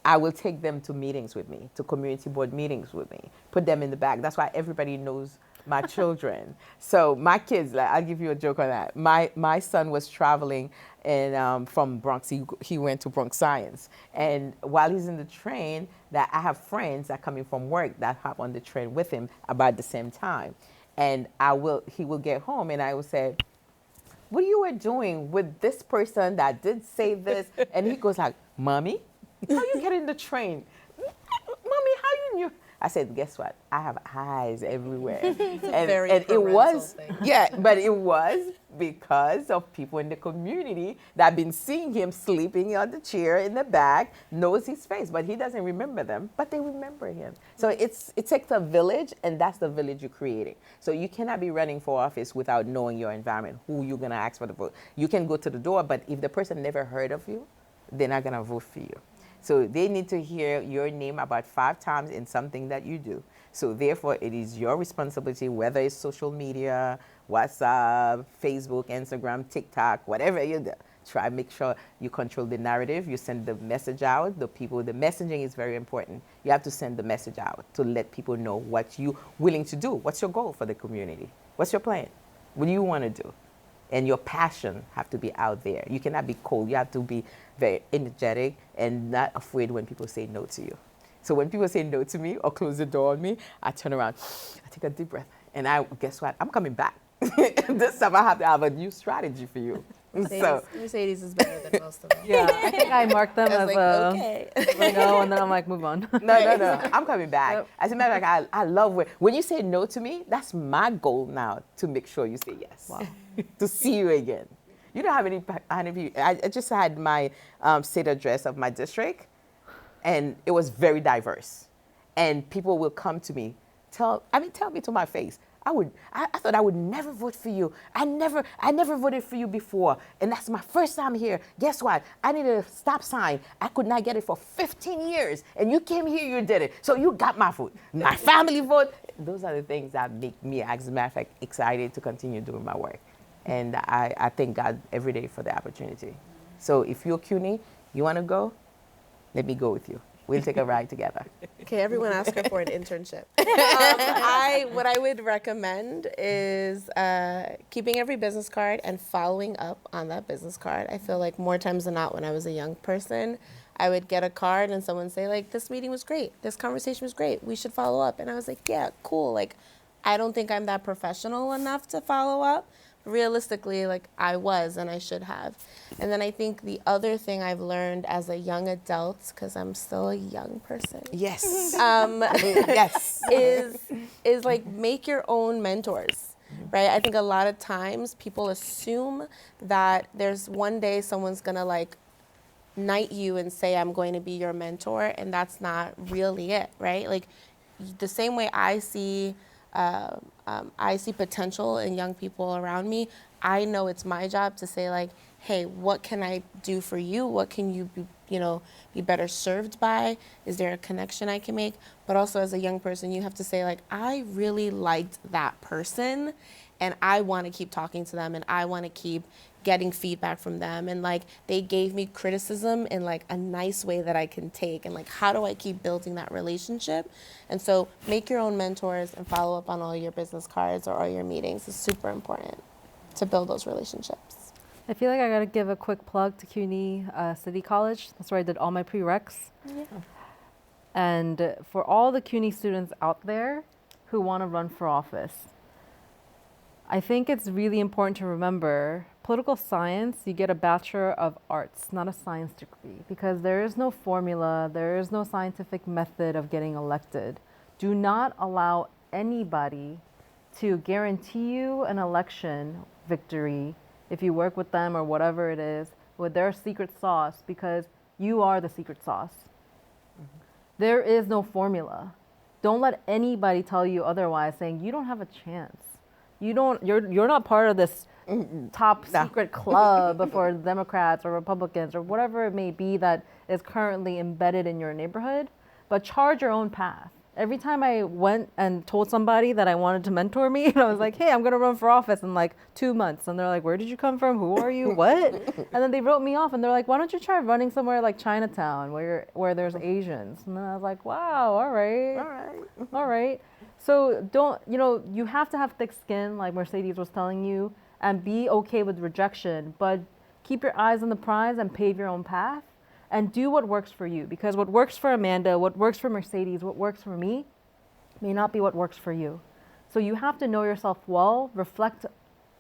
I will take them to meetings with me, to community board meetings with me, put them in the back. That's why everybody knows my children. So my kids, like, I'll give you a joke on that. My son was traveling and from Bronx. He went to Bronx Science. And while he's in the train, that I have friends that coming from work that hop on the train with him about the same time. And he will get home and I will say, what you were doing with this person that did say this? And he goes like, Mommy, how you get in the train? Mommy, how you knew? I said, guess what? I have eyes everywhere. And it was, but it was because of people in the community that have been seeing him sleeping on the chair in the back, knows his face, but he doesn't remember them, but they remember him. So it takes a village, and that's the village you're creating. So you cannot be running for office without knowing your environment, who you're gonna ask for the vote. You can go to the door, but if the person never heard of you, they're not gonna vote for you. So they need to hear your name about 5 times in something that you do. So therefore, it is your responsibility, whether it's social media, WhatsApp, Facebook, Instagram, TikTok, whatever you do. Try make sure you control the narrative. You send the message out. The messaging is very important. You have to send the message out to let people know what you're willing to do. What's your goal for the community? What's your plan? What do you want to do? And your passion have to be out there. You cannot be cold. You have to be very energetic and not afraid when people say no to you. So when people say no to me or close the door on me, I turn around, I take a deep breath, and guess what? I'm coming back. This time I have to have a new strategy for you. Mercedes is better than most of them. Yeah, I think I marked them as okay. no, and then I'm like, move on. No. I'm coming back. Yep. As a matter of fact, I love when you say no to me, that's my goal now, to make sure you say yes. Wow. To see you again. You don't have any I just had my state address of my district, and it was very diverse. And people will come to me, tell me to my face, I thought I would never vote for you. I never voted for you before. And that's my first time here. Guess what? I needed a stop sign. I could not get it for 15 years. And you came here, you did it. So you got my vote. My family vote. Those are the things that make me, as a matter of fact, excited to continue doing my work. And I thank God every day for the opportunity. So if you're CUNY, you want to go, let me go with you. We'll take a ride together. Okay, everyone ask her for an internship. What I would recommend is keeping every business card and following up on that business card. I feel like more times than not when I was a young person, I would get a card and someone say like, this meeting was great, this conversation was great, we should follow up. And I was like, yeah, cool. Like, I don't think I'm that professional enough to follow up. Realistically, like I was and I should have. And then I think the other thing I've learned as a young adult, because I'm still a young person. Yes. Yes. Is like make your own mentors, right? I think a lot of times people assume that there's one day someone's gonna like knight you and say, I'm going to be your mentor, and that's not really it, right? Like the same way I see potential in young people around me, I know it's my job to say like, hey, what can I do for you? What can you be better served by? Is there a connection I can make? But also as a young person, you have to say like, I really liked that person and I want to keep talking to them, and I want to keep getting feedback from them, and like they gave me criticism in like a nice way that I can take, and like how do I keep building that relationship? And so make your own mentors and follow up on all your business cards or all your meetings is super important to build those relationships. I feel like I gotta give a quick plug to CUNY City College. That's where I did all my prereqs. Yeah. And for all the CUNY students out there who want to run for office, I think it's really important to remember political science, you get a Bachelor of Arts, not a science degree, because there is no formula, there is no scientific method of getting elected. Do not allow anybody to guarantee you an election victory if you work with them or whatever it is, with their secret sauce, because you are the secret sauce. There is no formula. Don't let anybody tell you otherwise, saying you don't have a chance. You're not part of this top secret club for Democrats or Republicans or whatever it may be that is currently embedded in your neighborhood, but charge your own path. Every time I went and told somebody that I wanted to mentor me, and I was like, hey, I'm gonna run for office in like 2 months. And they're like, where did you come from? Who are you? What? And then they wrote me off and they're like, why don't you try running somewhere like Chinatown where there's Asians? And then I was like, wow, all right. So you have to have thick skin, like Mercedes was telling you, and be okay with rejection, but keep your eyes on the prize and pave your own path and do what works for you. Because what works for Amanda, what works for Mercedes, what works for me may not be what works for you. So you have to know yourself well, reflect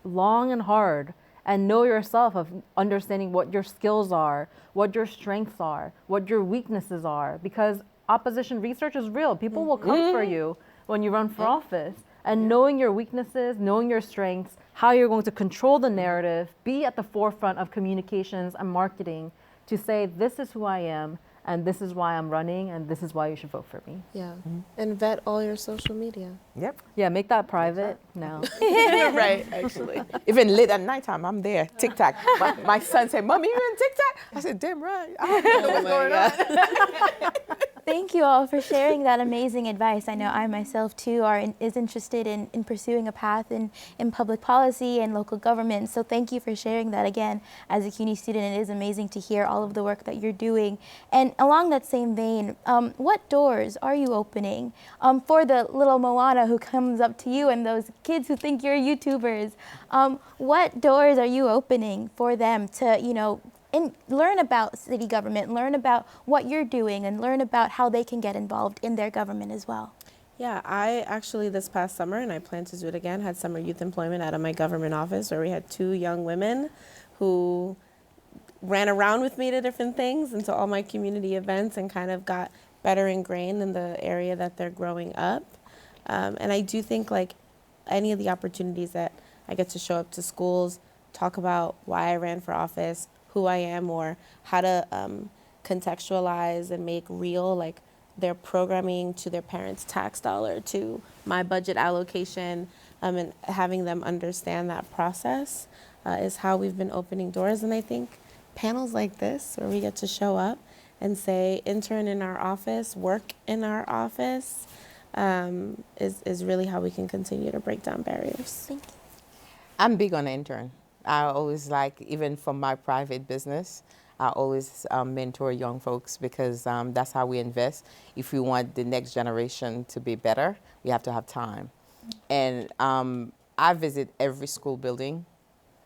long and hard, and know yourself of understanding what your skills are, what your strengths are, what your weaknesses are, because opposition research is real. People will come for you when you run for office. And knowing your weaknesses, knowing your strengths, how you're going to control the narrative, be at the forefront of communications and marketing to say, this is who I am, and this is why I'm running, and this is why you should vote for me. Yeah. And vet all your social media. Yep. Yeah, make that private. No. Right, actually. Even late at nighttime, I'm there. TikTok. My son said, Mommy, you in TikTok? I said, damn right. I don't know what's going on. Thank you all for sharing that amazing advice. I know I myself too is interested in pursuing a path in public policy and local government. So thank you for sharing that again. As a CUNY student, it is amazing to hear all of the work that you're doing. And along that same vein, what doors are you opening for the little Moana who comes up to you and those kids who think you're YouTubers? What doors are you opening for them to, and learn about city government, learn about what you're doing, and learn about how they can get involved in their government as well? Yeah, I actually this past summer, and I plan to do it again, had summer youth employment out of my government office where we had 2 young women who ran around with me to different things and to all my community events and kind of got better ingrained in the area that they're growing up. And I do think like any of the opportunities that I get to show up to schools, talk about why I ran for office, who I am, or how to contextualize and make real like their programming to their parents' tax dollar, to my budget allocation, and having them understand that process is how we've been opening doors. And I think panels like this, where we get to show up and say, intern in our office, work in our office, is really how we can continue to break down barriers. Thank you. I'm big on intern. I always like, even for my private business, I always mentor young folks because that's how we invest. If we want the next generation to be better, we have to have time. And I visit every school building.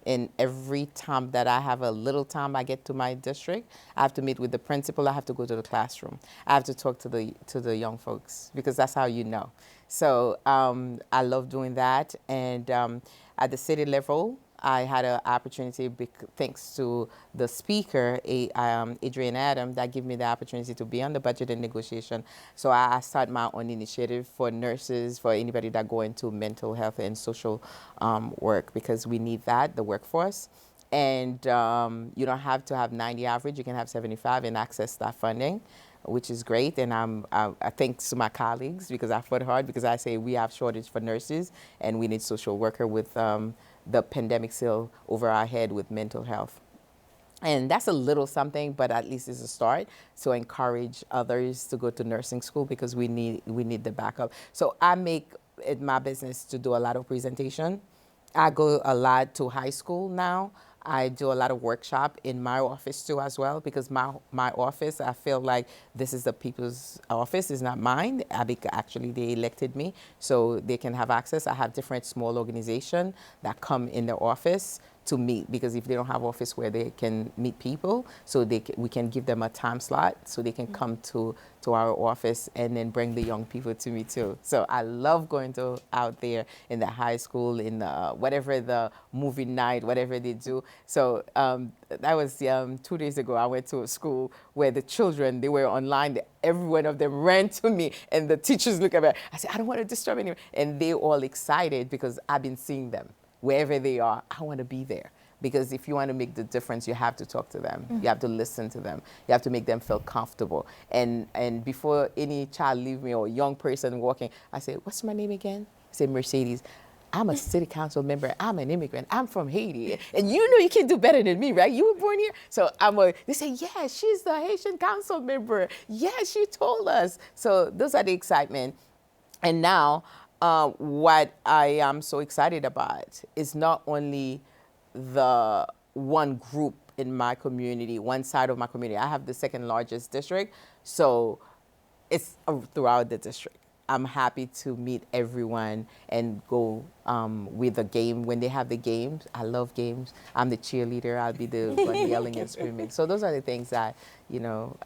And every time that I have a little time I get to my district, I have to meet with the principal. I have to go to the classroom. I have to talk to the young folks because that's how you know. So I love doing that. And at the city level, I had an opportunity, thanks to the speaker, Adrian Adam, that gave me the opportunity to be on the budget and negotiation. So I started my own initiative for nurses, for anybody that go into mental health and social work, because we need that, the workforce. And you don't have to have 90 average, you can have 75 and access that funding, which is great. And I thanks to my colleagues, because I fought hard, because I say we have shortage for nurses and we need social worker with the pandemic still over our head with mental health. And that's a little something, but at least it's a start to encourage others to go to nursing school, because we need the backup. So I make it my business to do a lot of presentation I go a lot to high school now. I do a lot of workshop in my office too as well, because my office, I feel like this is the people's office, it's not mine. Actually, they elected me so they can have access. I have different small organizations that come in the office to meet, because if they don't have office where they can meet people, so we can give them a time slot so they can come to our office and then bring the young people to me too. So I love going out there in the high school, in whatever the movie night, whatever they do. So that was 2 days ago. I went to a school where the children, they were online. Every one of them ran to me, and the teachers look at me. I said, I don't want to disturb anyone. And they all excited because I've been seeing them. Wherever they are, I want to be there. Because if you want to make the difference, you have to talk to them. You have to listen to them. You have to make them feel comfortable. And before any child leave me or young person walking, I say, what's my name again? I say, Mercedes. I'm a city council member. I'm an immigrant. I'm from Haiti. And you know you can do better than me, right? You were born here. So they say, yeah, she's the Haitian council member. Yeah, she told us. So those are the excitement. And now, what I am so excited about is not only the one group in my community, one side of my community. I have the second largest district, so it's throughout the district. I'm happy to meet everyone and go with the game. When they have the games, I love games. I'm the cheerleader. I'll be the one yelling and screaming. So those are the things that,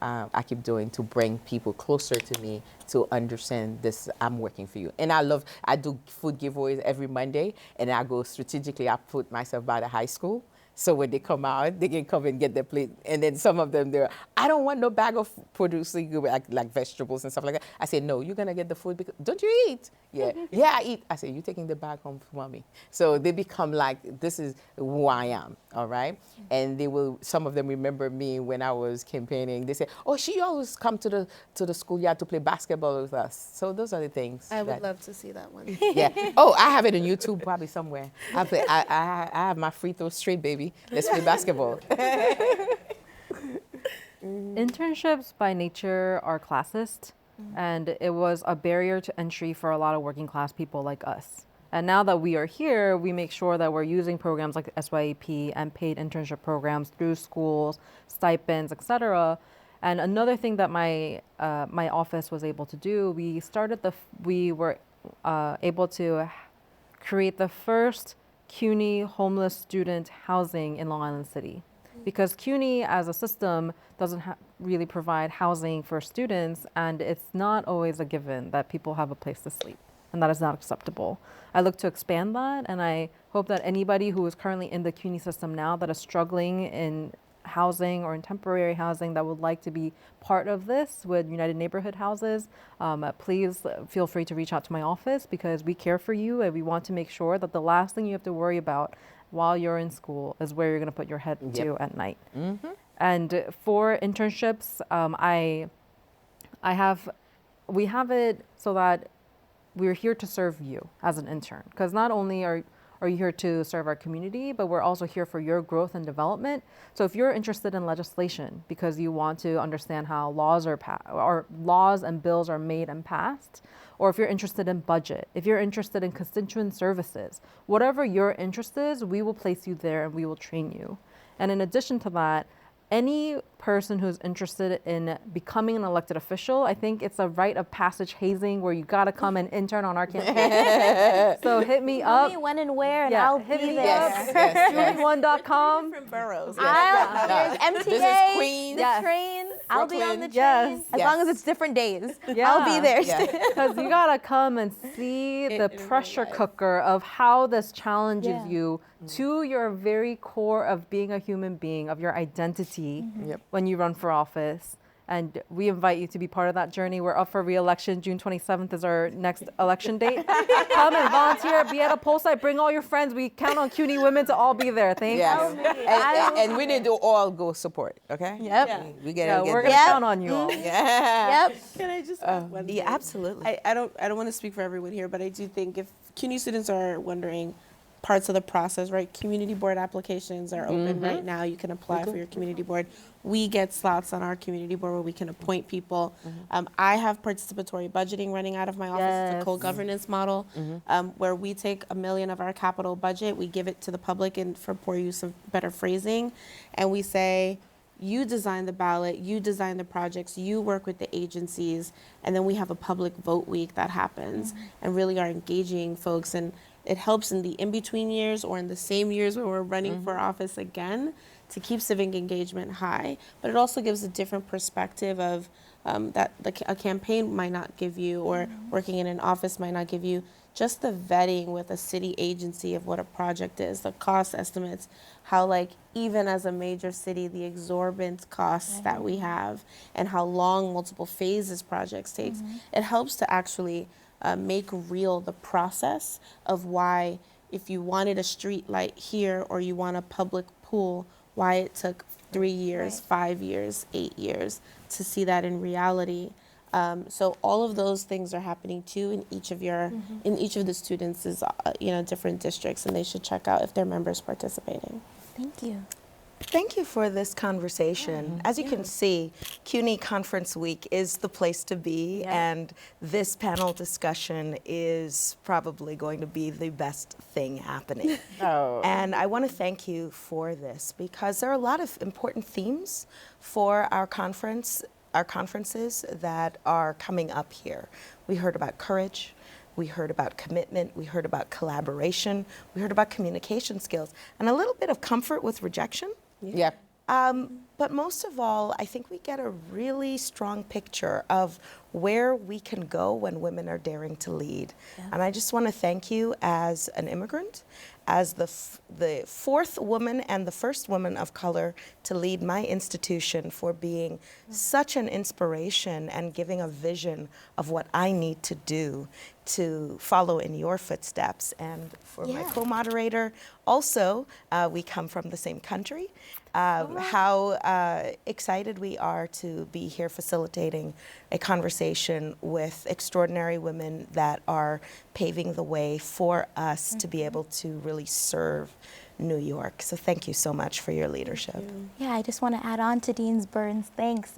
I keep doing to bring people closer to me to understand this, I'm working for you. And I do food giveaways every Monday, and I go strategically, I put myself by the high school. So when they come out, they can come and get their plate. And then some of them, I don't want no bag of produce, like vegetables and stuff like that. I say, no, you're going to get the food. Because, don't you eat? Yeah. Yeah, I eat. I say, you're taking the bag home for mommy. So they become like, this is who I am, all right? And some of them remember me when I was campaigning. They say, oh, she always come to the schoolyard to play basketball with us. So those are the things. I would love to see that one. Yeah. Oh, I have it on YouTube probably somewhere. I have my free throw straight, baby. Let's play basketball. Internships by nature are classist, and it was a barrier to entry for a lot of working class people like us. And now that we are here, we make sure that we're using programs like SYEP and paid internship programs through schools, stipends, etc. And another thing that my office was able to do, we were able to create the first CUNY homeless student housing in Long Island City. Because CUNY as a system doesn't really provide housing for students, and it's not always a given that people have a place to sleep, and that is not acceptable. I look to expand that, and I hope that anybody who is currently in the CUNY system now that is struggling in housing or in temporary housing that would like to be part of this with United Neighborhood Houses, please feel free to reach out to my office, because we care for you and we want to make sure that the last thing you have to worry about while you're in school is where you're going to put your head to at night. And for internships, we have it so that we're here to serve you as an intern, because not only are you here to serve our community, but we're also here for your growth and development. So if you're interested in legislation because you want to understand how laws and bills are made and passed, or if you're interested in budget, if you're interested in constituent services, whatever your interest is, we will place you there and we will train you. And in addition to that, any person who's interested in becoming an elected official, I think it's a rite of passage hazing where you gotta come and intern on our campaign. So hit me up. Tell me when and where, and I'll hit be me there. up. Julie1.com. Different boroughs. There's MTA, This is Queens. the train. I'll be on the train. Yes. As long as it's different days. Yeah. I'll be there. Because you gotta come and see the pressure cooker of how this challenges you to your very core of being a human being, of your identity when you run for office. And we invite you to be part of that journey. We're up for re-election. June 27th is our next election date. Come and volunteer, be at a poll site, bring all your friends. We count on CUNY women to all be there. Thank you. And we need to all go support, okay? Yep. We get We're going to count on you all. Yep. Can I just add one thing? Yeah, absolutely. I don't want to speak for everyone here, but I do think if CUNY students are wondering, parts of the process, right? Community board applications are open right now. You can apply for your community board. We get slots on our community board where we can appoint people. I have participatory budgeting running out of my office. It's a Yes. co-governance model where we take $1 million of our capital budget, we give it to the public, and for poor use of better phrasing, and we say, you design the ballot, you design the projects, you work with the agencies, and then we have a public vote week that happens and really are engaging folks. And it helps in the in-between years or in the same years when we're running for office again to keep civic engagement high. But it also gives a different perspective of that a campaign might not give you, or working in an office might not give you, just the vetting with a city agency of what a project is, the cost estimates, how like even as a major city, the exorbitant costs that we have and how long multiple phases projects takes. It helps to actually make real the process of why, if you wanted a street light here or you want a public pool, why it took 3 years, 5 years, 8 years to see that in reality. So all of those things are happening too in each of your, in each of the students' different districts, and they should check out if their members participating. Thank you. Thank you for this conversation. As you can see, CUNY Conference Week is the place to be, and this panel discussion is probably going to be the best thing happening. And I want to thank you for this, because there are a lot of important themes for our conferences that are coming up here. We heard about courage. We heard about commitment, we heard about collaboration, we heard about communication skills, and a little bit of comfort with rejection. But most of all, I think we get a really strong picture of where we can go when women are daring to lead. And I just want to thank you as an immigrant, as the fourth woman and the first woman of color to lead my institution, for being such an inspiration and giving a vision of what I need to do to follow in your footsteps. And for my co-moderator, also, we come from the same country. How excited we are to be here facilitating a conversation with extraordinary women that are paving the way for us to be able to really serve New York. So thank you so much for your leadership. Yeah, I just want to add on to Dean Burns' thanks.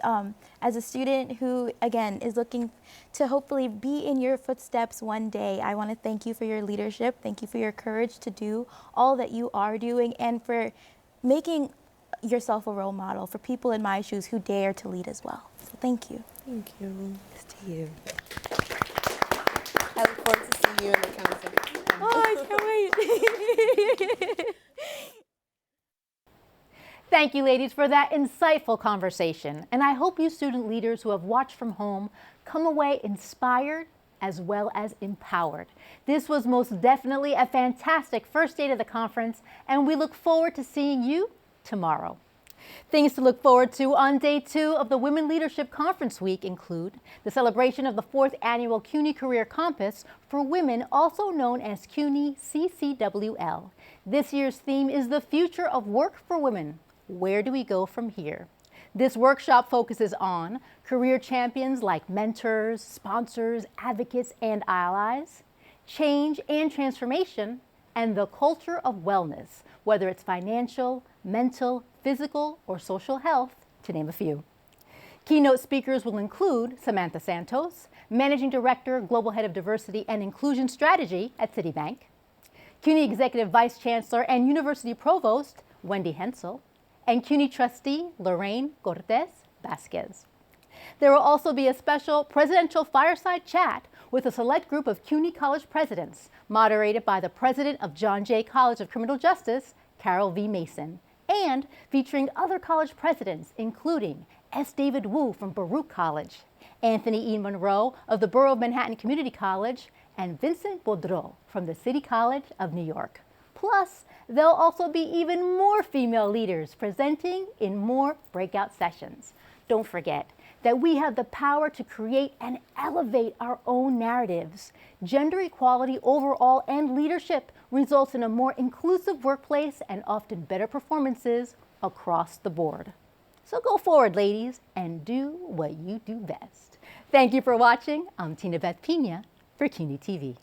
As a student who, again, is looking to hopefully be in your footsteps one day, I want to thank you for your leadership. Thank you for your courage to do all that you are doing, and for making yourself a role model for people in my shoes who dare to lead as well. So thank you. Thank you. Thanks to you. I look forward to seeing you in the council. Oh, I can't wait. Thank you, ladies, for that insightful conversation. And I hope you student leaders who have watched from home come away inspired as well as empowered. This was most definitely a fantastic first day of the conference, and we look forward to seeing you tomorrow. Things to look forward to on day 2 of the Women Leadership Conference Week include the celebration of the 4th annual CUNY Career Compass for Women, also known as CUNY CCWL. This year's theme is the future of work for women. Where do we go from here? This workshop focuses on career champions like mentors, sponsors, advocates, and allies, change and transformation, and the culture of wellness, whether it's financial, mental, physical, or social health, to name a few. Keynote speakers will include Samantha Santos, Managing Director, Global Head of Diversity and Inclusion Strategy at Citibank, CUNY Executive Vice Chancellor and University Provost Wendy Hensel, and CUNY Trustee Lorraine Cortez Vasquez. There will also be a special presidential fireside chat with a select group of CUNY College presidents, moderated by the president of John Jay College of Criminal Justice, Carol V. Mason, and featuring other college presidents, including S. David Wu from Baruch College, Anthony E. Monroe of the Borough of Manhattan Community College, and Vincent Boudreau from the City College of New York. Plus, there'll also be even more female leaders presenting in more breakout sessions. Don't forget that we have the power to create and elevate our own narratives. Gender equality overall and leadership results in a more inclusive workplace and often better performances across the board. So go forward, ladies, and do what you do best. Thank you for watching. I'm Tina Beth Pina for CUNY TV.